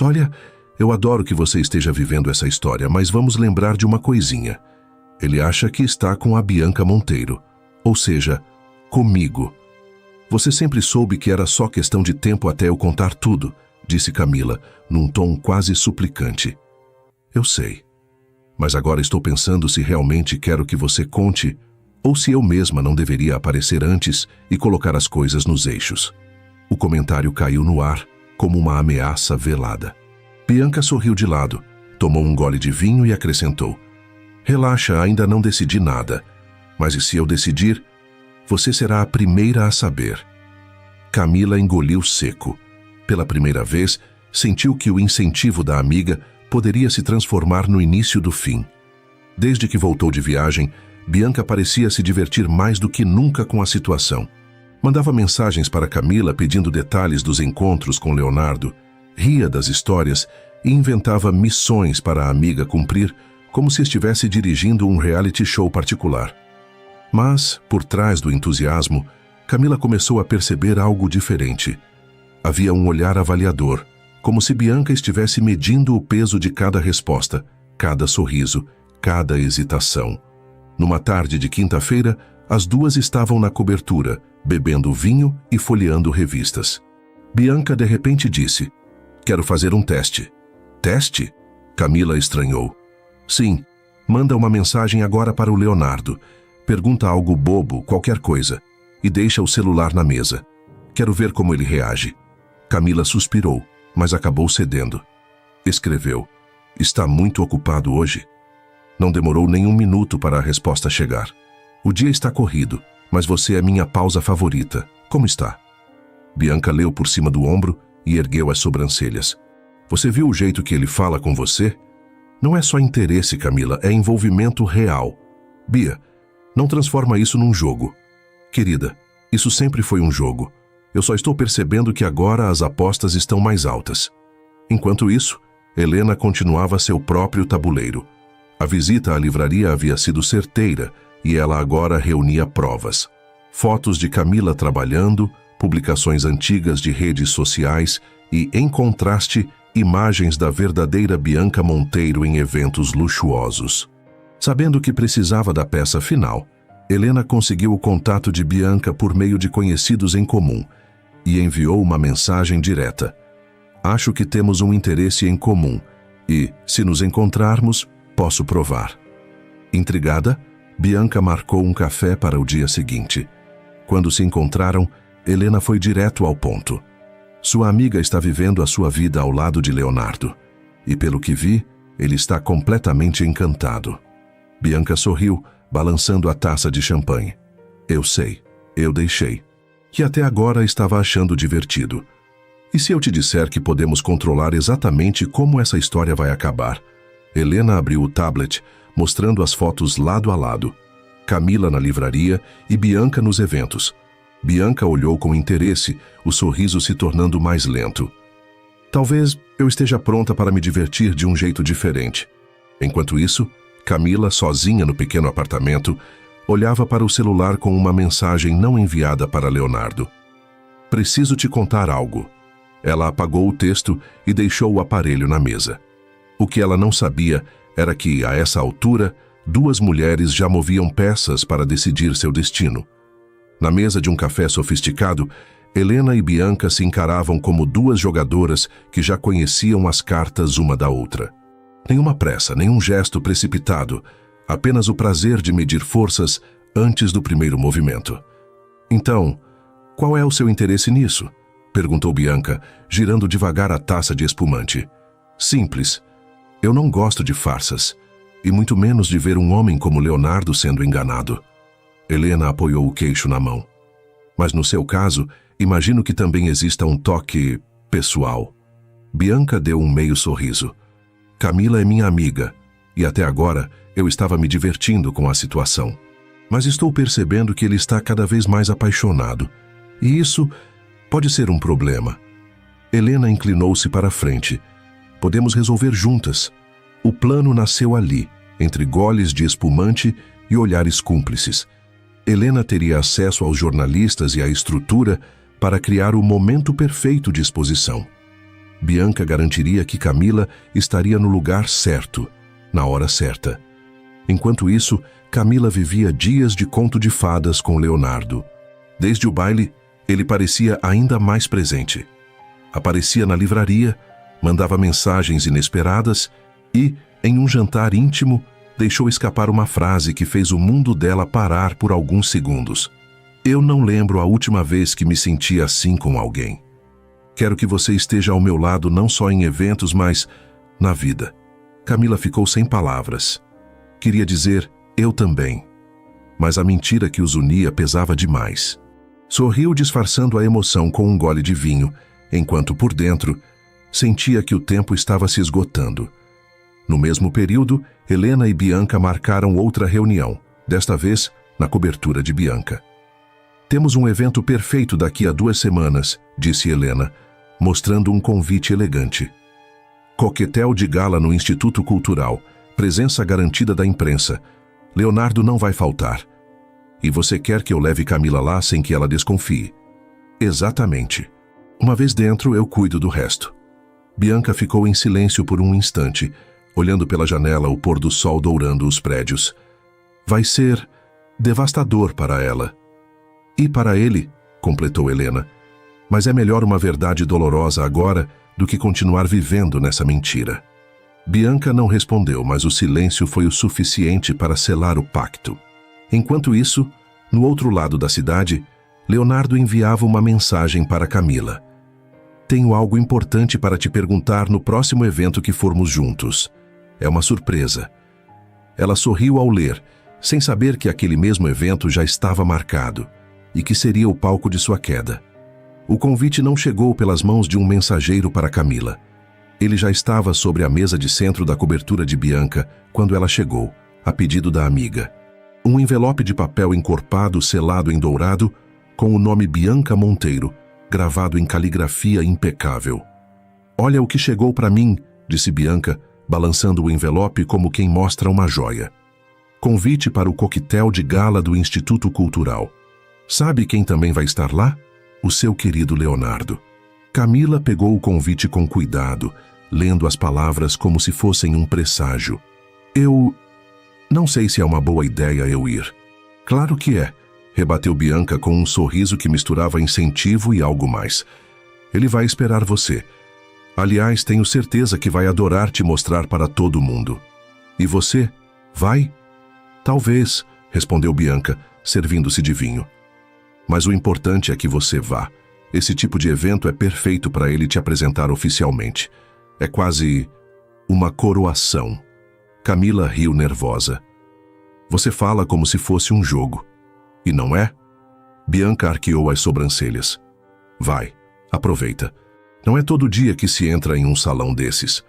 "Olha, eu adoro que você esteja vivendo essa história, mas vamos lembrar de uma coisinha. Ele acha que está com a Bianca Monteiro, ou seja, comigo. Você sempre soube que era só questão de tempo até eu contar tudo", disse Camila, num tom quase suplicante. "Eu sei, mas agora estou pensando se realmente quero que você conte ou se eu mesma não deveria aparecer antes e colocar as coisas nos eixos." O comentário caiu no ar, como uma ameaça velada. Bianca sorriu de lado, tomou um gole de vinho e acrescentou: "Relaxa, ainda não decidi nada. Mas e se eu decidir? Você será a primeira a saber." Camila engoliu seco. Pela primeira vez, sentiu que o incentivo da amiga poderia se transformar no início do fim. Desde que voltou de viagem, Bianca parecia se divertir mais do que nunca com a situação. Mandava mensagens para Camila pedindo detalhes dos encontros com Leonardo, ria das histórias e inventava missões para a amiga cumprir, como se estivesse dirigindo um reality show particular. Mas, por trás do entusiasmo, Camila começou a perceber algo diferente. Havia um olhar avaliador, como se Bianca estivesse medindo o peso de cada resposta, cada sorriso, cada hesitação. Numa tarde de quinta-feira, as duas estavam na cobertura, bebendo vinho e folheando revistas. Bianca de repente disse: "Quero fazer um teste." "Teste?" Camila estranhou. "Sim, manda uma mensagem agora para o Leonardo. Pergunta algo bobo, qualquer coisa, e deixa o celular na mesa. Quero ver como ele reage." Camila suspirou, mas acabou cedendo. Escreveu: "Está muito ocupado hoje?" Não demorou nem um minuto para a resposta chegar. "O dia está corrido, mas você é minha pausa favorita. Como está?" Bianca leu por cima do ombro e ergueu as sobrancelhas. "Você viu o jeito que ele fala com você? Não é só interesse, Camila, é envolvimento real. Bia, não transforma isso num jogo. Querida, isso sempre foi um jogo. Eu só estou percebendo que agora as apostas estão mais altas." Enquanto isso, Helena continuava seu próprio tabuleiro. A visita à livraria havia sido certeira e ela agora reunia provas. Fotos de Camila trabalhando, publicações antigas de redes sociais e, em contraste, imagens da verdadeira Bianca Monteiro em eventos luxuosos. Sabendo que precisava da peça final, Helena conseguiu o contato de Bianca por meio de conhecidos em comum e enviou uma mensagem direta: "Acho que temos um interesse em comum e, se nos encontrarmos, posso provar." Intrigada, Bianca marcou um café para o dia seguinte. Quando se encontraram, Helena foi direto ao ponto. Sua amiga está vivendo a sua vida ao lado de Leonardo. E pelo que vi, ele está completamente encantado. Bianca sorriu, balançando a taça de champanhe. "Eu sei, eu deixei." que até agora estava achando divertido. E se eu te disser que podemos controlar exatamente como essa história vai acabar? Helena abriu o tablet, mostrando as fotos lado a lado. Camila na livraria e Bianca nos eventos. Bianca olhou com interesse, o sorriso se tornando mais lento. Talvez eu esteja pronta para me divertir de um jeito diferente. Enquanto isso, Camila, sozinha no pequeno apartamento, olhava para o celular com uma mensagem não enviada para Leonardo. Preciso te contar algo. Ela apagou o texto e deixou o aparelho na mesa. O que ela não sabia era que, a essa altura, duas mulheres já moviam peças para decidir seu destino. Na mesa de um café sofisticado, Helena e Bianca se encaravam como duas jogadoras que já conheciam as cartas uma da outra. Nenhuma pressa, nenhum gesto precipitado, apenas o prazer de medir forças antes do primeiro movimento. Então, qual é o seu interesse nisso? Perguntou Bianca, girando devagar a taça de espumante. Simples. Eu não gosto de farsas, e muito menos de ver um homem como Leonardo sendo enganado. Helena apoiou o queixo na mão. Mas no seu caso, imagino que também exista um toque pessoal. Bianca deu um meio sorriso. Camila é minha amiga, e até agora eu estava me divertindo com a situação. Mas estou percebendo que ele está cada vez mais apaixonado, e isso pode ser um problema. Helena inclinou-se para a frente. Podemos resolver juntas. O plano nasceu ali, entre goles de espumante e olhares cúmplices. Helena teria acesso aos jornalistas e à estrutura para criar o momento perfeito de exposição. Bianca garantiria que Camila estaria no lugar certo, na hora certa. Enquanto isso, Camila vivia dias de conto de fadas com Leonardo. Desde o baile, ele parecia ainda mais presente. Aparecia na livraria, mandava mensagens inesperadas e, em um jantar íntimo, deixou escapar uma frase que fez o mundo dela parar por alguns segundos. Eu não lembro a última vez que me senti assim com alguém. Quero que você esteja ao meu lado não só em eventos, mas na vida. Camila ficou sem palavras. Queria dizer, eu também. Mas a mentira que os unia pesava demais. Sorriu disfarçando a emoção com um gole de vinho, enquanto por dentro sentia que o tempo estava se esgotando. No mesmo período, Helena e Bianca marcaram outra reunião, desta vez na cobertura de Bianca. Temos um evento perfeito daqui a 2 semanas, disse Helena, mostrando um convite elegante. Coquetel de gala no Instituto Cultural, presença garantida da imprensa. Leonardo não vai faltar. E você quer que eu leve Camila lá sem que ela desconfie? Exatamente. Uma vez dentro, eu cuido do resto. Bianca ficou em silêncio por um instante, olhando pela janela o pôr do sol dourando os prédios. Vai ser devastador para ela. E para ele, completou Helena. Mas é melhor uma verdade dolorosa agora do que continuar vivendo nessa mentira. Bianca não respondeu, mas o silêncio foi o suficiente para selar o pacto. Enquanto isso, no outro lado da cidade, Leonardo enviava uma mensagem para Camila. Tenho algo importante para te perguntar no próximo evento que formos juntos. É uma surpresa. Ela sorriu ao ler, sem saber que aquele mesmo evento já estava marcado e que seria o palco de sua queda. O convite não chegou pelas mãos de um mensageiro para Camila. Ele já estava sobre a mesa de centro da cobertura de Bianca quando ela chegou, a pedido da amiga. Um envelope de papel encorpado selado em dourado, com o nome Bianca Monteiro, gravado em caligrafia impecável. Olha o que chegou para mim, disse Bianca, balançando o envelope como quem mostra uma joia. Convite para o coquetel de gala do Instituto Cultural. Sabe quem também vai estar lá? O seu querido Leonardo. Camila pegou o convite com cuidado, lendo as palavras como se fossem um presságio. Eu não sei se é uma boa ideia eu ir. Claro que é, rebateu Bianca com um sorriso que misturava incentivo e algo mais. Ele vai esperar você. Aliás, tenho certeza que vai adorar te mostrar para todo mundo. E você? Vai? Talvez, respondeu Bianca, servindo-se de vinho. Mas o importante é que você vá. Esse tipo de evento é perfeito para ele te apresentar oficialmente. É quase uma coroação. Camila riu nervosa. Você fala como se fosse um jogo. E não é? Bianca arqueou as sobrancelhas. Vai, aproveita. Não é todo dia que se entra em um salão desses.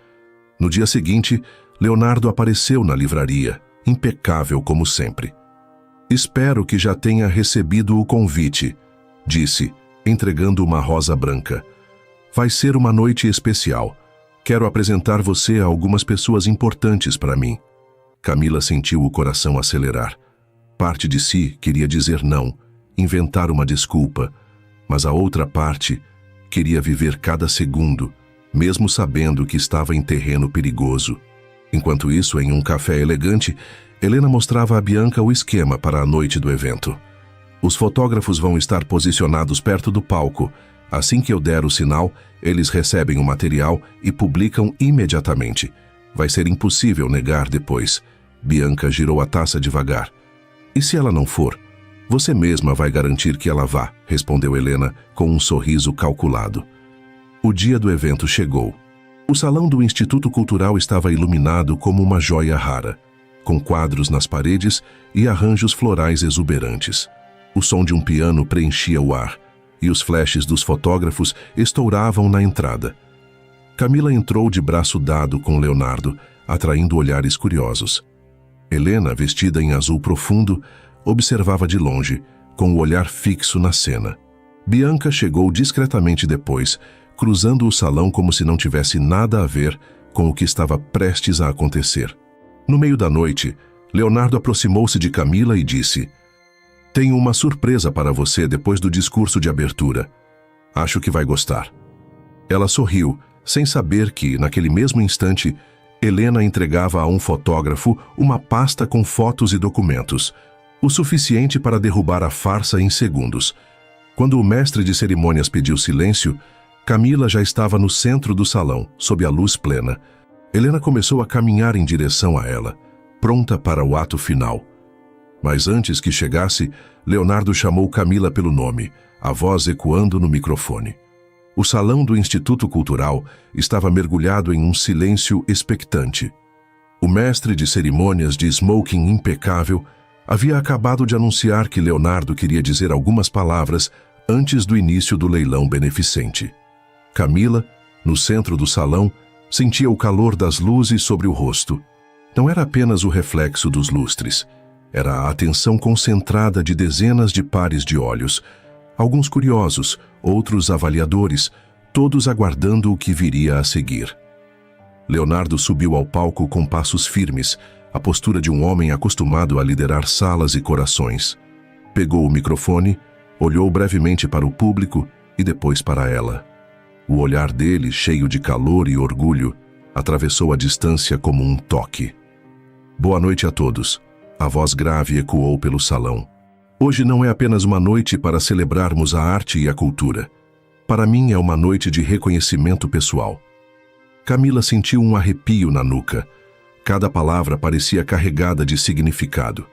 No dia seguinte, Leonardo apareceu na livraria, impecável como sempre. Espero que já tenha recebido o convite, disse, entregando uma rosa branca. Vai ser uma noite especial. Quero apresentar você a algumas pessoas importantes para mim. Camila sentiu o coração acelerar. Parte de si queria dizer não, inventar uma desculpa, mas a outra parte queria viver cada segundo, mesmo sabendo que estava em terreno perigoso. Enquanto isso, em um café elegante, Helena mostrava a Bianca o esquema para a noite do evento. Os fotógrafos vão estar posicionados perto do palco. Assim que eu der o sinal, eles recebem o material e publicam imediatamente. Vai ser impossível negar depois. Bianca girou a taça devagar. E se ela não for? Você mesma vai garantir que ela vá, respondeu Helena com um sorriso calculado. O dia do evento chegou. O salão do Instituto Cultural estava iluminado como uma joia rara, com quadros nas paredes e arranjos florais exuberantes. O som de um piano preenchia o ar, e os flashes dos fotógrafos estouravam na entrada. Camila entrou de braço dado com Leonardo, atraindo olhares curiosos. Helena, vestida em azul profundo, observava de longe, com o olhar fixo na cena. Bianca chegou discretamente depois, cruzando o salão como se não tivesse nada a ver com o que estava prestes a acontecer. No meio da noite, Leonardo aproximou-se de Camila e disse: Tenho uma surpresa para você depois do discurso de abertura. Acho que vai gostar. Ela sorriu, sem saber que, naquele mesmo instante, Helena entregava a um fotógrafo uma pasta com fotos e documentos, o suficiente para derrubar a farsa em segundos. Quando o mestre de cerimônias pediu silêncio, Camila já estava no centro do salão, sob a luz plena. Helena começou a caminhar em direção a ela, pronta para o ato final. Mas antes que chegasse, Leonardo chamou Camila pelo nome, a voz ecoando no microfone. O salão do Instituto Cultural estava mergulhado em um silêncio expectante. O mestre de cerimônias de smoking impecável havia acabado de anunciar que Leonardo queria dizer algumas palavras antes do início do leilão beneficente. Camila, no centro do salão, sentia o calor das luzes sobre o rosto. Não era apenas o reflexo dos lustres. Era a atenção concentrada de dezenas de pares de olhos, alguns curiosos, outros avaliadores, todos aguardando o que viria a seguir. Leonardo subiu ao palco com passos firmes, a postura de um homem acostumado a liderar salas e corações. Pegou o microfone, olhou brevemente para o público e depois para ela. O olhar dele, cheio de calor e orgulho, atravessou a distância como um toque. Boa noite a todos. A voz grave ecoou pelo salão. Hoje não é apenas uma noite para celebrarmos a arte e a cultura. Para mim é uma noite de reconhecimento pessoal. Camila sentiu um arrepio na nuca. Cada palavra parecia carregada de significado.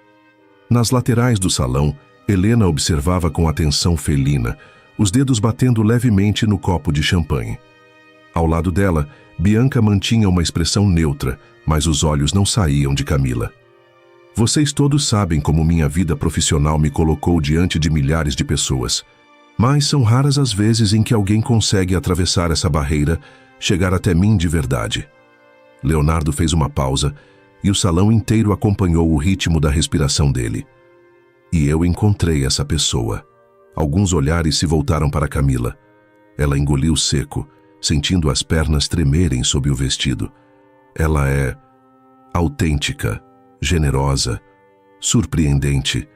Nas laterais do salão, Helena observava com atenção felina, os dedos batendo levemente no copo de champanhe. Ao lado dela, Bianca mantinha uma expressão neutra, mas os olhos não saíam de Camila. Vocês todos sabem como minha vida profissional me colocou diante de milhares de pessoas. Mas são raras as vezes em que alguém consegue atravessar essa barreira, chegar até mim de verdade. Leonardo fez uma pausa e o salão inteiro acompanhou o ritmo da respiração dele. E eu encontrei essa pessoa. Alguns olhares se voltaram para Camila. Ela engoliu seco, sentindo as pernas tremerem sob o vestido. Ela é autêntica, generosa, surpreendente.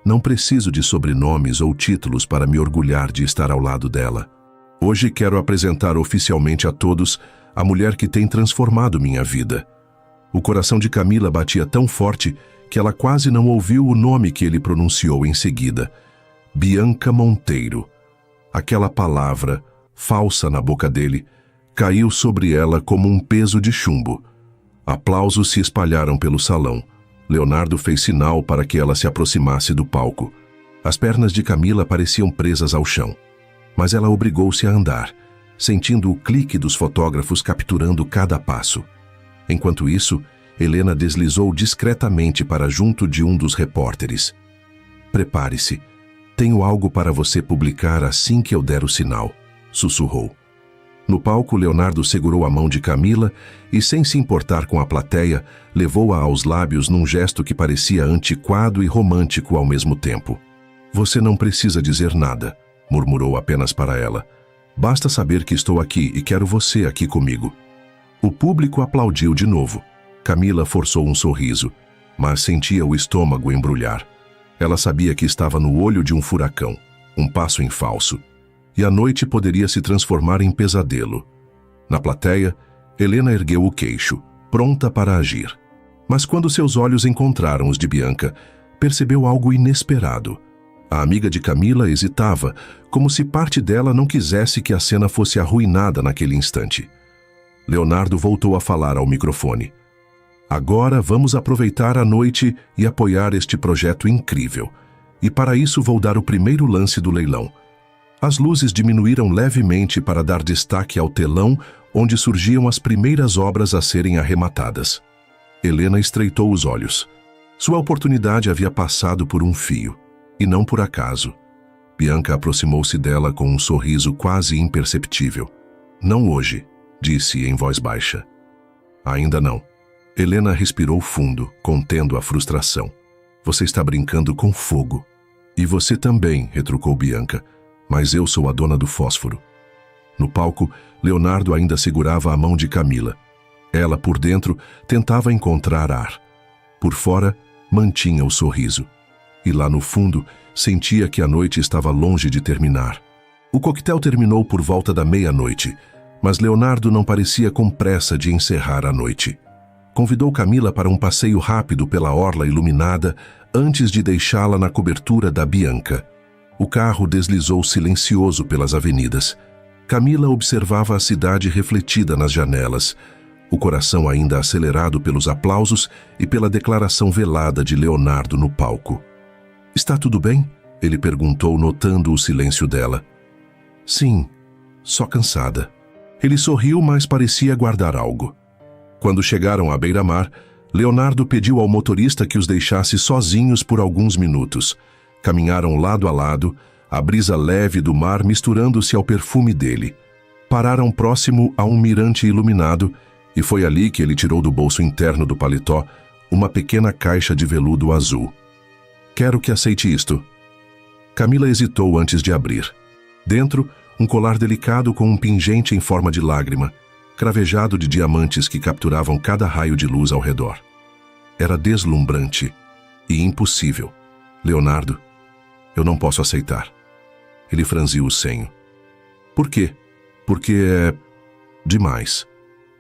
Não preciso de sobrenomes ou títulos para me orgulhar de estar ao lado dela. Hoje quero apresentar oficialmente a todos a mulher que tem transformado minha vida. O coração de Camila batia tão forte que ela quase não ouviu o nome que ele pronunciou em seguida. Bianca Monteiro. Aquela palavra, falsa na boca dele, caiu sobre ela como um peso de chumbo. Aplausos se espalharam pelo salão. Leonardo fez sinal para que ela se aproximasse do palco. As pernas de Camila pareciam presas ao chão, mas ela obrigou-se a andar, sentindo o clique dos fotógrafos capturando cada passo. Enquanto isso, Helena deslizou discretamente para junto de um dos repórteres. Prepare-se. Tenho algo para você publicar assim que eu der o sinal, sussurrou. No palco, Leonardo segurou a mão de Camila e, sem se importar com a plateia, levou-a aos lábios num gesto que parecia antiquado e romântico ao mesmo tempo. Você não precisa dizer nada, murmurou apenas para ela. Basta saber que estou aqui e quero você aqui comigo. O público aplaudiu de novo. Camila forçou um sorriso, mas sentia o estômago embrulhar. Ela sabia que estava no olho de um furacão, um passo em falso, e a noite poderia se transformar em pesadelo. Na plateia, Helena ergueu o queixo, pronta para agir. Mas quando seus olhos encontraram os de Bianca, percebeu algo inesperado. A amiga de Camila hesitava, como se parte dela não quisesse que a cena fosse arruinada naquele instante. Leonardo voltou a falar ao microfone. Agora vamos aproveitar a noite e apoiar este projeto incrível. E para isso vou dar o primeiro lance do leilão. As luzes diminuíram levemente para dar destaque ao telão onde surgiam as primeiras obras a serem arrematadas. Helena estreitou os olhos. Sua oportunidade havia passado por um fio, e não por acaso. Bianca aproximou-se dela com um sorriso quase imperceptível. Não hoje, disse em voz baixa. Ainda não. Helena respirou fundo, contendo a frustração. Você está brincando com fogo. E você também, retrucou Bianca. Mas eu sou a dona do fósforo. No palco, Leonardo ainda segurava a mão de Camila. Ela, por dentro, tentava encontrar ar. Por fora, mantinha o sorriso. E lá no fundo, sentia que a noite estava longe de terminar. O coquetel terminou por volta da meia-noite, mas Leonardo não parecia com pressa de encerrar a noite. Convidou Camila para um passeio rápido pela orla iluminada antes de deixá-la na cobertura da Bianca. O carro deslizou silencioso pelas avenidas. Camila observava a cidade refletida nas janelas, o coração ainda acelerado pelos aplausos e pela declaração velada de Leonardo no palco. Está tudo bem? Ele perguntou, notando o silêncio dela. Sim, só cansada. Ele sorriu, mas parecia guardar algo. Quando chegaram à beira-mar, Leonardo pediu ao motorista que os deixasse sozinhos por alguns minutos. Caminharam lado a lado, a brisa leve do mar misturando-se ao perfume dele. Pararam próximo a um mirante iluminado e foi ali que ele tirou do bolso interno do paletó uma pequena caixa de veludo azul. Quero que aceite isto. Camila hesitou antes de abrir. Dentro, um colar delicado com um pingente em forma de lágrima, cravejado de diamantes que capturavam cada raio de luz ao redor. Era deslumbrante e impossível. Leonardo, eu não posso aceitar. Ele franziu o senho. Por quê? Porque é demais.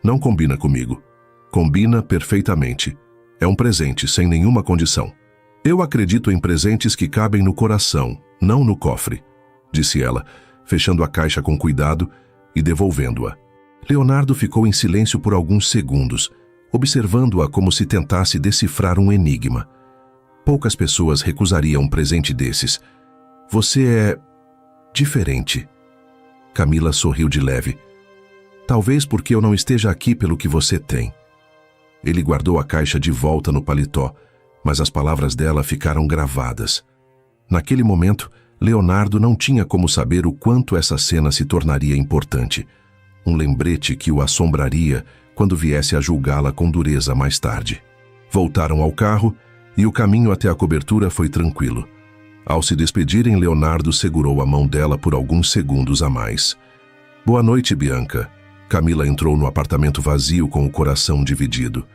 Não combina comigo. Combina perfeitamente. É um presente, sem nenhuma condição. Eu acredito em presentes que cabem no coração, não no cofre, disse ela, fechando a caixa com cuidado e devolvendo-a. Leonardo ficou em silêncio por alguns segundos, observando-a como se tentasse decifrar um enigma. Poucas pessoas recusariam um presente desses. Você é diferente. Camila sorriu de leve. Talvez porque eu não esteja aqui pelo que você tem. Ele guardou a caixa de volta no paletó, mas as palavras dela ficaram gravadas. Naquele momento, Leonardo não tinha como saber o quanto essa cena se tornaria importante. Um lembrete que o assombraria quando viesse a julgá-la com dureza mais tarde. Voltaram ao carro e o caminho até a cobertura foi tranquilo. Ao se despedirem, Leonardo segurou a mão dela por alguns segundos a mais. Boa noite, Bianca. Camila entrou no apartamento vazio com o coração dividido.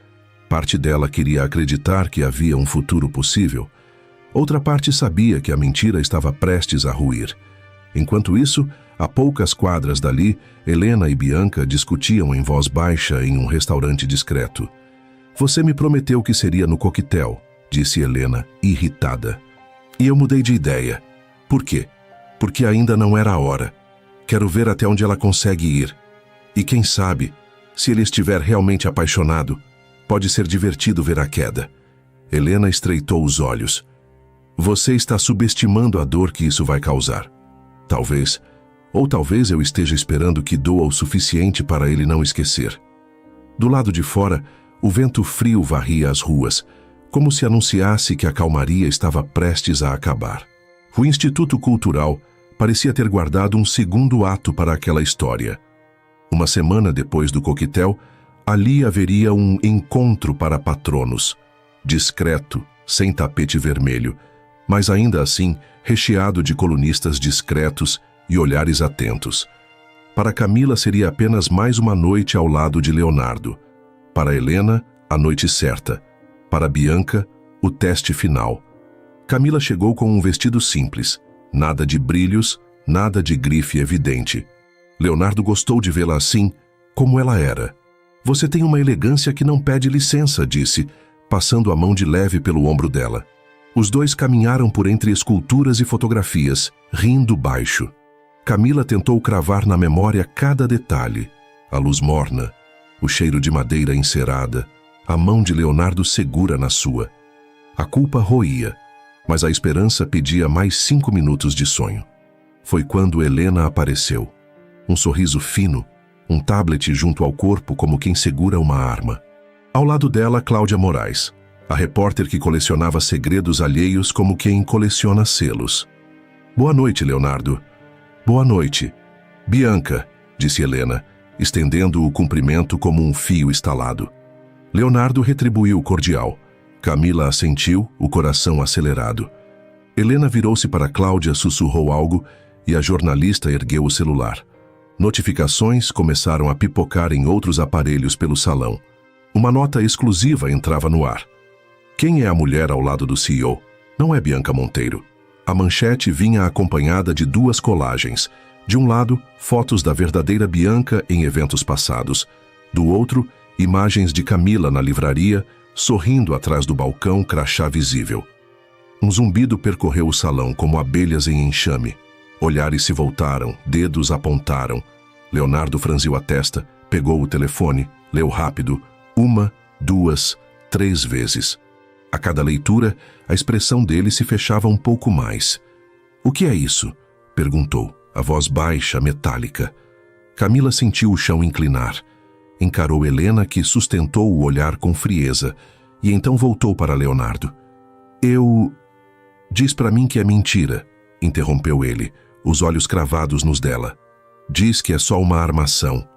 Parte dela queria acreditar que havia um futuro possível. Outra parte sabia que a mentira estava prestes a ruir. Enquanto isso, a poucas quadras dali, Helena e Bianca discutiam em voz baixa em um restaurante discreto. Você me prometeu que seria no coquetel, disse Helena, irritada. E eu mudei de ideia. Por quê? Porque ainda não era a hora. Quero ver até onde ela consegue ir. E quem sabe, se ele estiver realmente apaixonado, pode ser divertido ver a queda. Helena estreitou os olhos. Você está subestimando a dor que isso vai causar. Talvez, ou talvez eu esteja esperando que doa o suficiente para ele não esquecer. Do lado de fora, o vento frio varria as ruas, como se anunciasse que a calmaria estava prestes a acabar. O Instituto Cultural parecia ter guardado um segundo ato para aquela história. Uma semana depois do coquetel, ali haveria um encontro para patronos, discreto, sem tapete vermelho, mas ainda assim recheado de colunistas discretos e olhares atentos. Para Camila seria apenas mais uma noite ao lado de Leonardo. Para Helena, a noite certa. Para Bianca, o teste final. Camila chegou com um vestido simples, nada de brilhos, nada de grife evidente. Leonardo gostou de vê-la assim, como ela era. Você tem uma elegância que não pede licença, disse, passando a mão de leve pelo ombro dela. Os dois caminharam por entre esculturas e fotografias, rindo baixo. Camila tentou cravar na memória cada detalhe. A luz morna, o cheiro de madeira encerada, a mão de Leonardo segura na sua. A culpa roía, mas a esperança pedia mais 5 minutos de sonho. Foi quando Helena apareceu. Um sorriso fino, um tablet junto ao corpo como quem segura uma arma. Ao lado dela, Cláudia Moraes, a repórter que colecionava segredos alheios como quem coleciona selos. Boa noite, Leonardo. Boa noite. Bianca, disse Helena, estendendo o cumprimento como um fio estalado. Leonardo retribuiu cordial. Camila assentiu, o coração acelerado. Helena virou-se para Cláudia, sussurrou algo e a jornalista ergueu o celular. Notificações começaram a pipocar em outros aparelhos pelo salão. Uma nota exclusiva entrava no ar. Quem é a mulher ao lado do CEO? Não é Bianca Monteiro. A manchete vinha acompanhada de 2 colagens. De um lado, fotos da verdadeira Bianca em eventos passados. Do outro, imagens de Camila na livraria, sorrindo atrás do balcão, crachá visível. Um zumbido percorreu o salão como abelhas em enxame. Olhares se voltaram, dedos apontaram. Leonardo franziu a testa, pegou o telefone, leu rápido, 1, 2, 3 vezes. A cada leitura, a expressão dele se fechava um pouco mais. "O que é isso?" perguntou, a voz baixa, metálica. Camila sentiu o chão inclinar. Encarou Helena, que sustentou o olhar com frieza, e então voltou para Leonardo. Diz para mim que é mentira", interrompeu ele, os olhos cravados nos dela. "Diz que é só uma armação.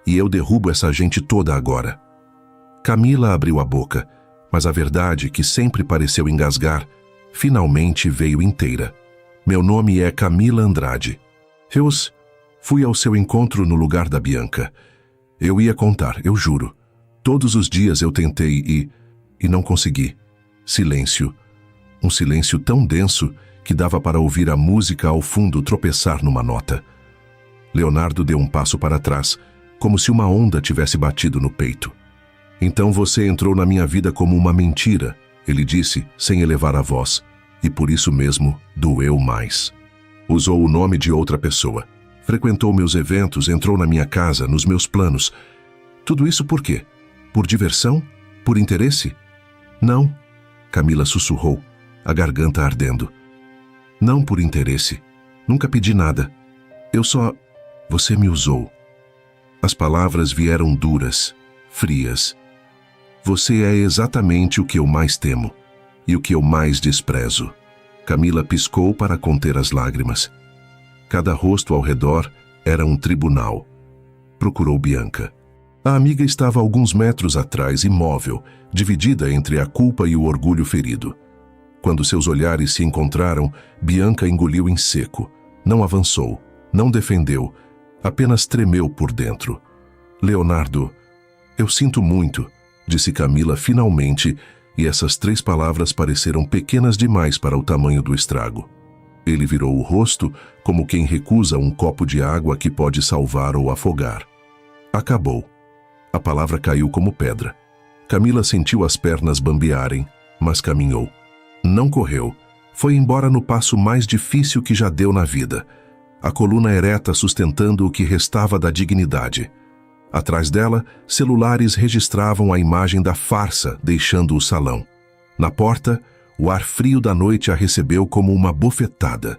E eu derrubo essa gente toda agora." Camila abriu a boca, mas a verdade, que sempre pareceu engasgar, finalmente veio inteira. "Meu nome é Camila Andrade. Eu fui ao seu encontro no lugar da Bianca. Eu ia contar, eu juro. Todos os dias eu tentei e não consegui. Silêncio. Um silêncio tão denso que dava para ouvir a música ao fundo tropeçar numa nota." Leonardo deu um passo para trás, como se uma onda tivesse batido no peito. "Então você entrou na minha vida como uma mentira", ele disse, sem elevar a voz, e por isso mesmo doeu mais. "Usou o nome de outra pessoa. Frequentou meus eventos, entrou na minha casa, nos meus planos. Tudo isso por quê? Por diversão? Por interesse?" "Não", Camila sussurrou, a garganta ardendo. "Não por interesse. Nunca pedi nada. Você me usou." As palavras vieram duras, frias. "Você é exatamente o que eu mais temo e o que eu mais desprezo." Camila piscou para conter as lágrimas. Cada rosto ao redor era um tribunal. Procurou Bianca. A amiga estava a alguns metros atrás, imóvel, dividida entre a culpa e o orgulho ferido. Quando seus olhares se encontraram, Bianca engoliu em seco. Não avançou, não defendeu, apenas tremeu por dentro. "Leonardo, eu sinto muito", disse Camila finalmente, e essas 3 palavras pareceram pequenas demais para o tamanho do estrago. Ele virou o rosto como quem recusa um copo de água que pode salvar ou afogar. Acabou. A palavra caiu como pedra. Camila sentiu as pernas bambearem, mas caminhou. Não correu. Foi embora no passo mais difícil que já deu na vida. A coluna ereta sustentando o que restava da dignidade. Atrás dela, celulares registravam a imagem da farsa deixando o salão. Na porta, o ar frio da noite a recebeu como uma bofetada.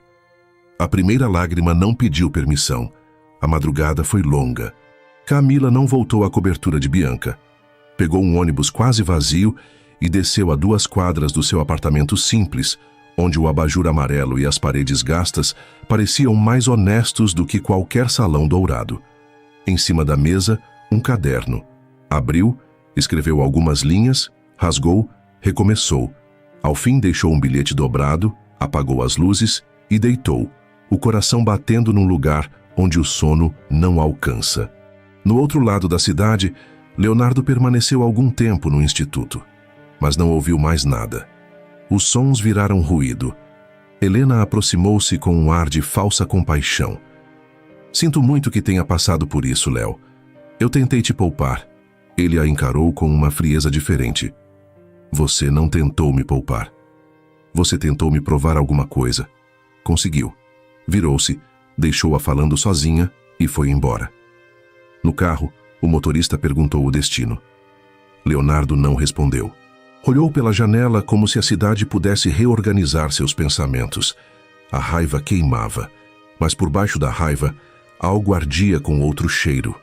A primeira lágrima não pediu permissão. A madrugada foi longa. Camila não voltou à cobertura de Bianca. Pegou um ônibus quase vazio e desceu a 2 quadras do seu apartamento simples, onde o abajur amarelo e as paredes gastas pareciam mais honestos do que qualquer salão dourado. Em cima da mesa, um caderno. Abriu, escreveu algumas linhas, rasgou, recomeçou. Ao fim deixou um bilhete dobrado, apagou as luzes e deitou, o coração batendo num lugar onde o sono não alcança. No outro lado da cidade, Leonardo permaneceu algum tempo no instituto, mas não ouviu mais nada. Os sons viraram ruído. Helena aproximou-se com um ar de falsa compaixão. Sinto muito que tenha passado por isso, Léo. Eu tentei te poupar. Ele a encarou com uma frieza diferente. Você não tentou me poupar. Você tentou me provar alguma coisa. Conseguiu. Virou-se, deixou-a falando sozinha e foi embora. No carro, o motorista perguntou o destino. Leonardo não respondeu. Olhou pela janela como se a cidade pudesse reorganizar seus pensamentos. A raiva queimava, mas por baixo da raiva, algo ardia com outro cheiro.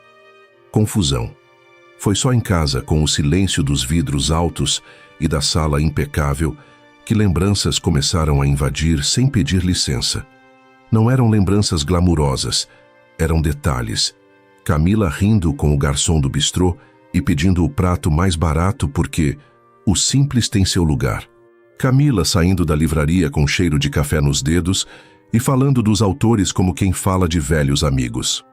Confusão. Foi só em casa, com o silêncio dos vidros altos e da sala impecável, que lembranças começaram a invadir sem pedir licença. Não eram lembranças glamurosas, eram detalhes. Camila rindo com o garçom do bistrô e pedindo o prato mais barato porque o simples tem seu lugar. Camila saindo da livraria com cheiro de café nos dedos e falando dos autores como quem fala de velhos amigos.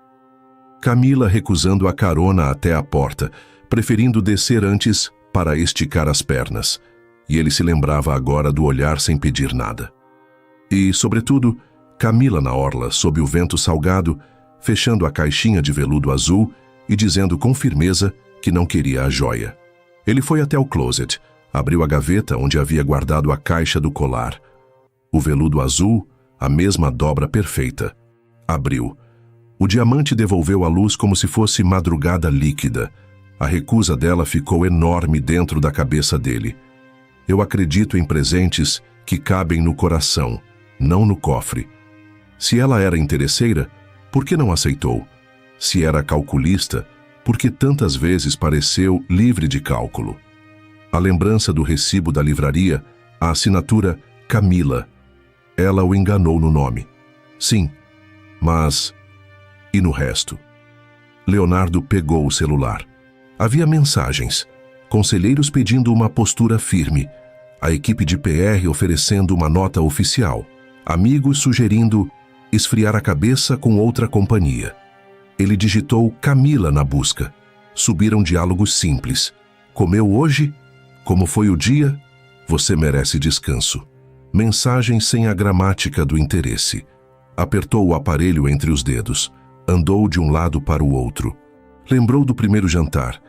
Camila recusando a carona até a porta, preferindo descer antes para esticar as pernas. E ele se lembrava agora do olhar sem pedir nada. E, sobretudo, Camila na orla, sob o vento salgado, fechando a caixinha de veludo azul e dizendo com firmeza que não queria a joia. Ele foi até o closet, abriu a gaveta onde havia guardado a caixa do colar. O veludo azul, a mesma dobra perfeita. Abriu. O diamante devolveu a luz como se fosse madrugada líquida. A recusa dela ficou enorme dentro da cabeça dele. Eu acredito em presentes que cabem no coração, não no cofre. Se ela era interesseira, por que não aceitou? Se era calculista, por que tantas vezes pareceu livre de cálculo? A lembrança do recibo da livraria, a assinatura Camila. Ela o enganou no nome. Sim, mas... e no resto? Leonardo pegou o celular. Havia mensagens. Conselheiros pedindo uma postura firme. A equipe de PR oferecendo uma nota oficial. Amigos sugerindo esfriar a cabeça com outra companhia. Ele digitou Camila na busca. Subiram diálogos simples. Comeu hoje? Como foi o dia? Você merece descanso. Mensagem sem a gramática do interesse. Apertou o aparelho entre os dedos. Andou de um lado para o outro. Lembrou do primeiro jantar,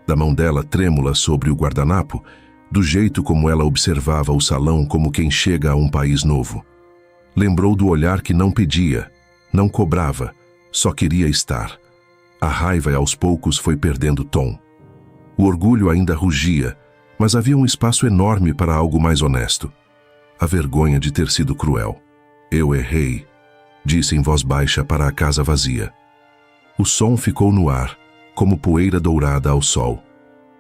da mão dela trêmula sobre o guardanapo, do jeito como ela observava o salão como quem chega a um país novo. Lembrou do olhar que não pedia, não cobrava, só queria estar. A raiva aos poucos foi perdendo tom. O orgulho ainda rugia, mas havia um espaço enorme para algo mais honesto. A vergonha de ter sido cruel. Eu errei, disse em voz baixa para a casa vazia. O som ficou no ar, como poeira dourada ao sol.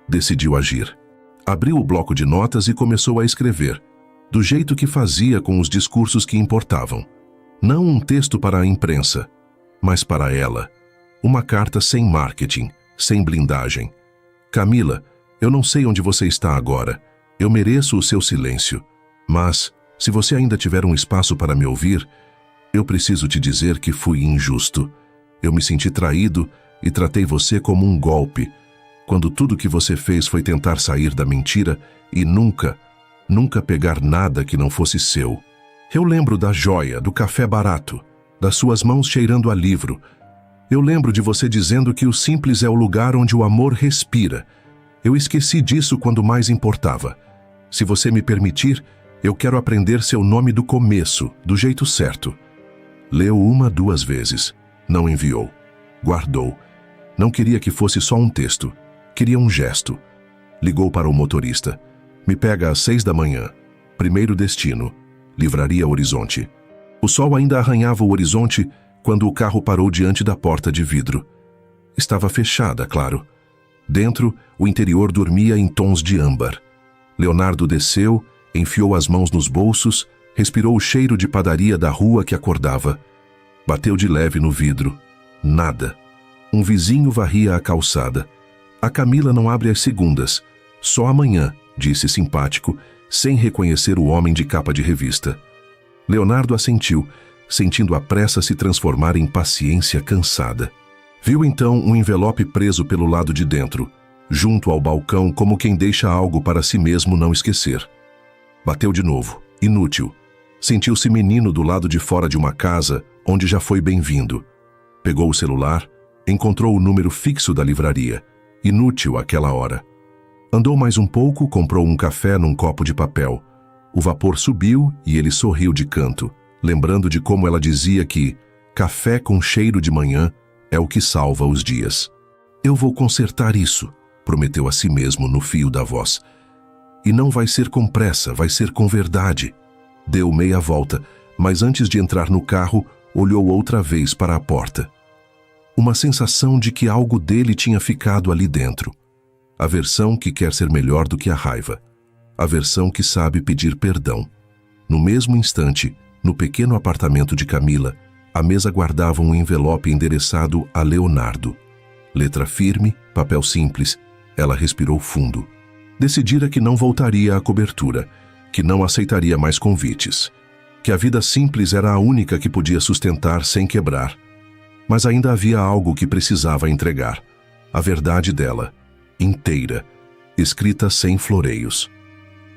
Decidiu agir. Abriu o bloco de notas e começou a escrever, do jeito que fazia com os discursos que importavam. Não um texto para a imprensa, mas para ela. Uma carta sem marketing, sem blindagem. Camila, eu não sei onde você está agora. Eu mereço o seu silêncio. Mas, se você ainda tiver um espaço para me ouvir, eu preciso te dizer que fui injusto. Eu me senti traído e tratei você como um golpe, quando tudo que você fez foi tentar sair da mentira e nunca pegar nada que não fosse seu. Eu lembro da joia, do café barato, das suas mãos cheirando a livro. Eu lembro de você dizendo que o simples é o lugar onde o amor respira. Eu esqueci disso quando mais importava. Se você me permitir, eu quero aprender seu nome do começo, do jeito certo. Leu 1, 2 vezes. Não enviou. Guardou. Não queria que fosse só um texto. Queria um gesto. Ligou para o motorista. Me pega às 6 da manhã. Primeiro destino. Livraria Horizonte. O sol ainda arranhava o horizonte quando o carro parou diante da porta de vidro. Estava fechada, claro. Dentro, o interior dormia em tons de âmbar. Leonardo desceu, enfiou as mãos nos bolsos, Respirou o cheiro de padaria da rua que acordava. Bateu de leve no vidro. Nada. Um vizinho varria a calçada. A Camila não abre às segundas. Só amanhã, disse simpático, sem reconhecer o homem de capa de revista. Leonardo assentiu, sentindo a pressa se transformar em paciência cansada. Viu então um envelope preso pelo lado de dentro, junto ao balcão, como quem deixa algo para si mesmo não esquecer. Bateu de novo. Inútil. Sentiu-se menino do lado de fora de uma casa onde já foi bem-vindo. Pegou o celular, encontrou o número fixo da livraria. Inútil aquela hora. Andou mais um pouco, comprou um café num copo de papel. O vapor subiu e ele sorriu de canto, lembrando de como ela dizia que café com cheiro de manhã é o que salva os dias. Eu vou consertar isso, prometeu a si mesmo no fio da voz. E não vai ser com pressa, vai ser com verdade. Deu meia volta, mas antes de entrar no carro, olhou outra vez para a porta. Uma sensação de que algo dele tinha ficado ali dentro. A versão que quer ser melhor do que a raiva. A versão que sabe pedir perdão. No mesmo instante, no pequeno apartamento de Camila, a mesa guardava um envelope endereçado a Leonardo. Letra firme, papel simples. Ela respirou fundo. Decidira que não voltaria à cobertura, que não aceitaria mais convites, que a vida simples era a única que podia sustentar sem quebrar. Mas ainda havia algo que precisava entregar. A verdade dela, inteira, escrita sem floreios.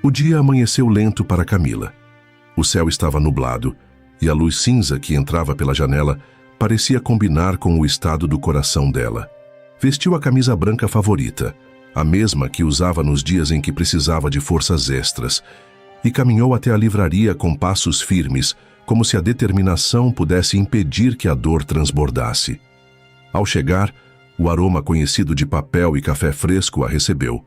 O dia amanheceu lento para Camila. O céu estava nublado e a luz cinza que entrava pela janela parecia combinar com o estado do coração dela. Vestiu a camisa branca favorita, a mesma que usava nos dias em que precisava de forças extras, e caminhou até a livraria com passos firmes, como se a determinação pudesse impedir que a dor transbordasse. Ao chegar, o aroma conhecido de papel e café fresco a recebeu.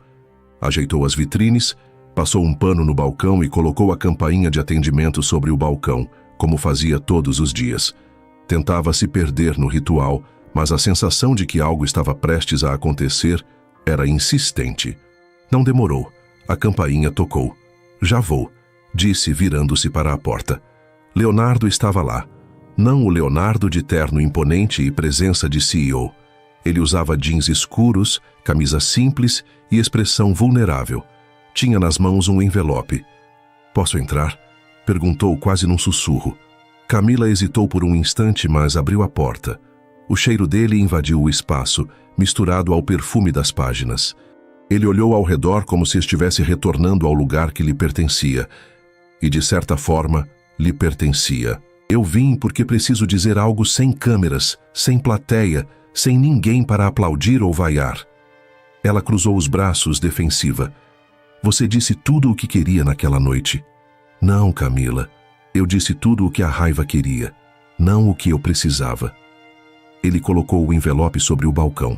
Ajeitou as vitrines, passou um pano no balcão e colocou a campainha de atendimento sobre o balcão, como fazia todos os dias. Tentava se perder no ritual, mas a sensação de que algo estava prestes a acontecer era insistente. Não demorou. A campainha tocou. Já vou, disse virando-se para a porta. Leonardo estava lá. Não o Leonardo de terno imponente e presença de CEO. Ele usava jeans escuros, camisa simples e expressão vulnerável. Tinha nas mãos um envelope. Posso entrar? Perguntou quase num sussurro. Camila hesitou por um instante, mas abriu a porta. O cheiro dele invadiu o espaço, misturado ao perfume das páginas. Ele olhou ao redor como se estivesse retornando ao lugar que lhe pertencia. E, de certa forma, lhe pertencia. Eu vim porque preciso dizer algo sem câmeras, sem plateia, sem ninguém para aplaudir ou vaiar. Ela cruzou os braços, defensiva. Você disse tudo o que queria naquela noite. Não, Camila. Eu disse tudo o que a raiva queria, não o que eu precisava. Ele colocou o envelope sobre o balcão.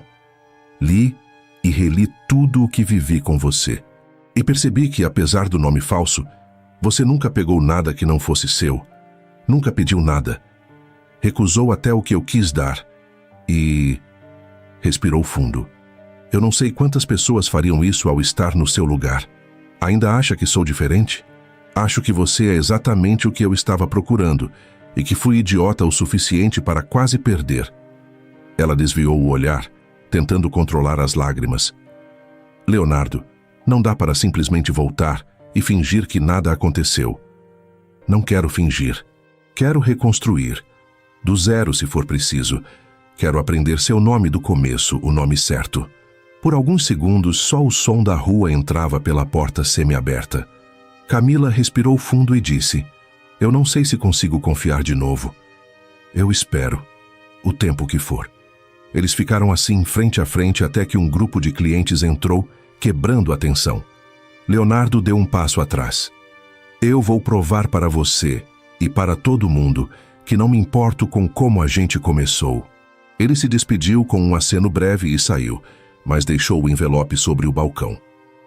Li e reli tudo o que vivi com você. E percebi que, apesar do nome falso, você nunca pegou nada que não fosse seu. Nunca pediu nada. Recusou até o que eu quis dar. E... respirou fundo. Eu não sei quantas pessoas fariam isso ao estar no seu lugar. Ainda acha que sou diferente? Acho que você é exatamente o que eu estava procurando e que fui idiota o suficiente para quase perder. Ela desviou o olhar, tentando controlar as lágrimas. Leonardo, não dá para simplesmente voltar e fingir que nada aconteceu. Não quero fingir. Quero reconstruir. Do zero, se for preciso. Quero aprender seu nome do começo, o nome certo. Por alguns segundos, só o som da rua entrava pela porta semi-aberta. Camila respirou fundo e disse, eu não sei se consigo confiar de novo. Eu espero. O tempo que for. Eles ficaram assim, frente a frente, até que um grupo de clientes entrou, quebrando a tensão. Leonardo deu um passo atrás. Eu vou provar para você e para todo mundo que não me importo com como a gente começou. Ele se despediu com um aceno breve e saiu, mas deixou o envelope sobre o balcão.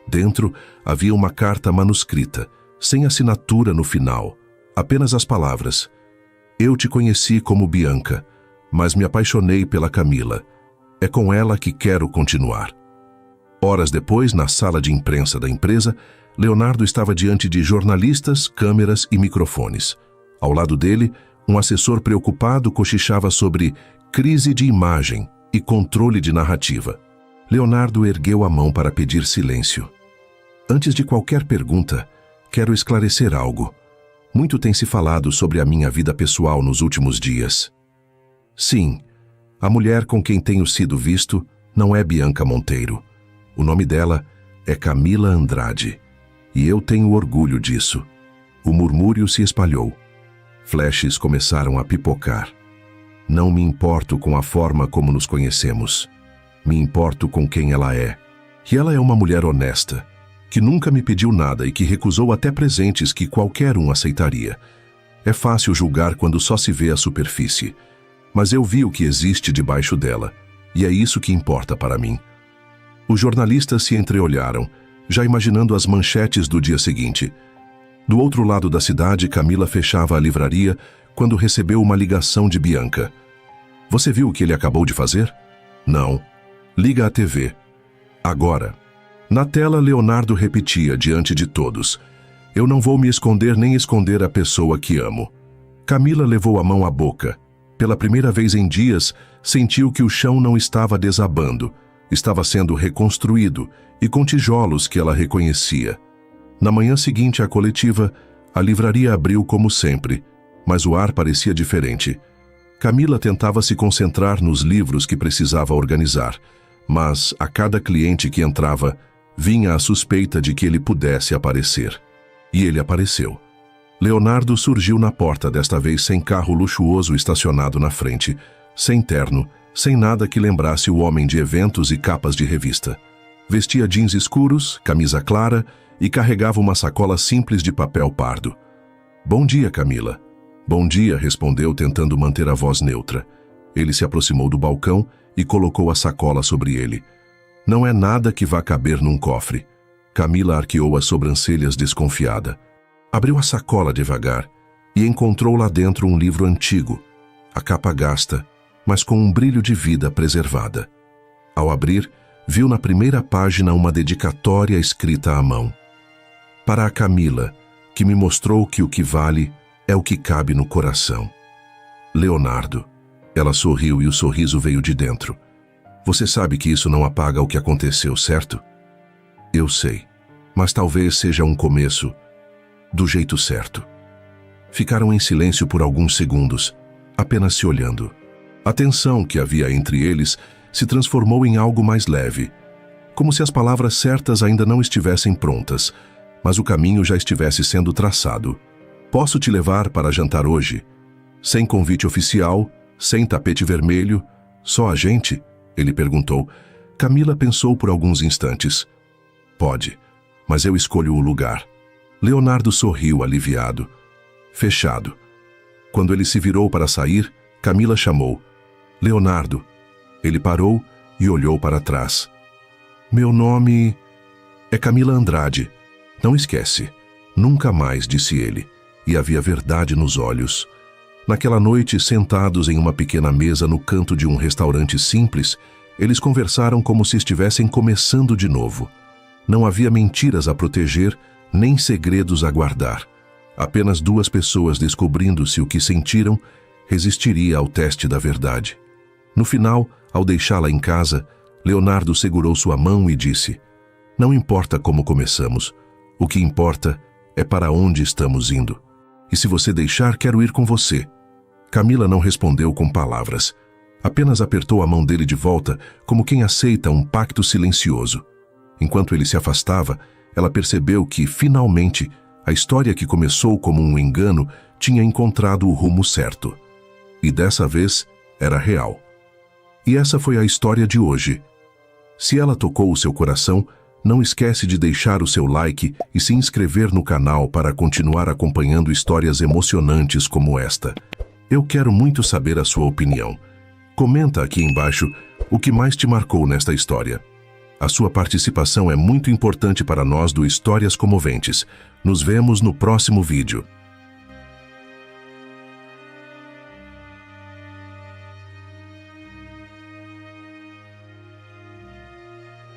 Dentro havia uma carta manuscrita, sem assinatura no final, apenas as palavras. Eu te conheci como Bianca, mas me apaixonei pela Camila. É com ela que quero continuar. Horas depois, na sala de imprensa da empresa, Leonardo estava diante de jornalistas, câmeras e microfones. Ao lado dele, um assessor preocupado cochichava sobre crise de imagem e controle de narrativa. Leonardo ergueu a mão para pedir silêncio. Antes de qualquer pergunta, quero esclarecer algo. Muito tem se falado sobre a minha vida pessoal nos últimos dias. Sim, a mulher com quem tenho sido visto não é Bianca Monteiro. O nome dela é Camila Andrade. E eu tenho orgulho disso. O murmúrio se espalhou. Flashes começaram a pipocar. Não me importo com a forma como nos conhecemos. Me importo com quem ela é. E ela é uma mulher honesta, que nunca me pediu nada e que recusou até presentes que qualquer um aceitaria. É fácil julgar quando só se vê a superfície. Mas eu vi o que existe debaixo dela, e é isso que importa para mim. Os jornalistas se entreolharam, já imaginando as manchetes do dia seguinte. Do outro lado da cidade, Camila fechava a livraria quando recebeu uma ligação de Bianca. Você viu o que ele acabou de fazer? Não. Liga a TV. Agora. Na tela, Leonardo repetia diante de todos. Eu não vou me esconder nem esconder a pessoa que amo. Camila levou a mão à boca. Pela primeira vez em dias, sentiu que o chão não estava desabando. Estava sendo reconstruído e com tijolos que ela reconhecia. Na manhã seguinte à coletiva, a livraria abriu como sempre, mas o ar parecia diferente. Camila tentava se concentrar nos livros que precisava organizar, mas a cada cliente que entrava, vinha a suspeita de que ele pudesse aparecer. E ele apareceu. Leonardo surgiu na porta, desta vez sem carro luxuoso estacionado na frente, sem terno, sem nada que lembrasse o homem de eventos e capas de revista. Vestia jeans escuros, camisa clara e carregava uma sacola simples de papel pardo. Bom dia, Camila. Bom dia, respondeu, tentando manter a voz neutra. Ele se aproximou do balcão e colocou a sacola sobre ele. Não é nada que vá caber num cofre. Camila arqueou as sobrancelhas desconfiada. Abriu a sacola devagar e encontrou lá dentro um livro antigo, a capa gasta, mas com um brilho de vida preservada. Ao abrir, viu na primeira página uma dedicatória escrita à mão. Para a Camila, que me mostrou que o que vale é o que cabe no coração. Leonardo. Ela sorriu e o sorriso veio de dentro. Você sabe que isso não apaga o que aconteceu, certo? Eu sei, mas talvez seja um começo do jeito certo. Ficaram em silêncio por alguns segundos, apenas se olhando. A tensão que havia entre eles se transformou em algo mais leve, como se as palavras certas ainda não estivessem prontas, mas o caminho já estivesse sendo traçado. Posso te levar para jantar hoje? Sem convite oficial, sem tapete vermelho, só a gente? Ele perguntou. Camila pensou por alguns instantes. Pode, mas eu escolho o lugar. Leonardo sorriu aliviado. Fechado. Quando ele se virou para sair, Camila chamou. Leonardo. Ele parou e olhou para trás. Meu nome é Camila Andrade. Não esquece. Nunca mais, disse ele, e havia verdade nos olhos. Naquela noite, sentados em uma pequena mesa no canto de um restaurante simples, eles conversaram como se estivessem começando de novo. Não havia mentiras a proteger, nem segredos a guardar. Apenas duas pessoas descobrindo se o que sentiram resistiria ao teste da verdade. No final, ao deixá-la em casa, Leonardo segurou sua mão e disse: Não importa como começamos, o que importa é para onde estamos indo. E se você deixar, quero ir com você. Camila não respondeu com palavras. Apenas apertou a mão dele de volta, como quem aceita um pacto silencioso. Enquanto ele se afastava, ela percebeu que, finalmente, a história que começou como um engano tinha encontrado o rumo certo. E dessa vez, era real. E essa foi a história de hoje. Se ela tocou o seu coração, não esquece de deixar o seu like e se inscrever no canal para continuar acompanhando histórias emocionantes como esta. Eu quero muito saber a sua opinião. Comenta aqui embaixo o que mais te marcou nesta história. A sua participação é muito importante para nós do Histórias Comoventes. Nos vemos no próximo vídeo.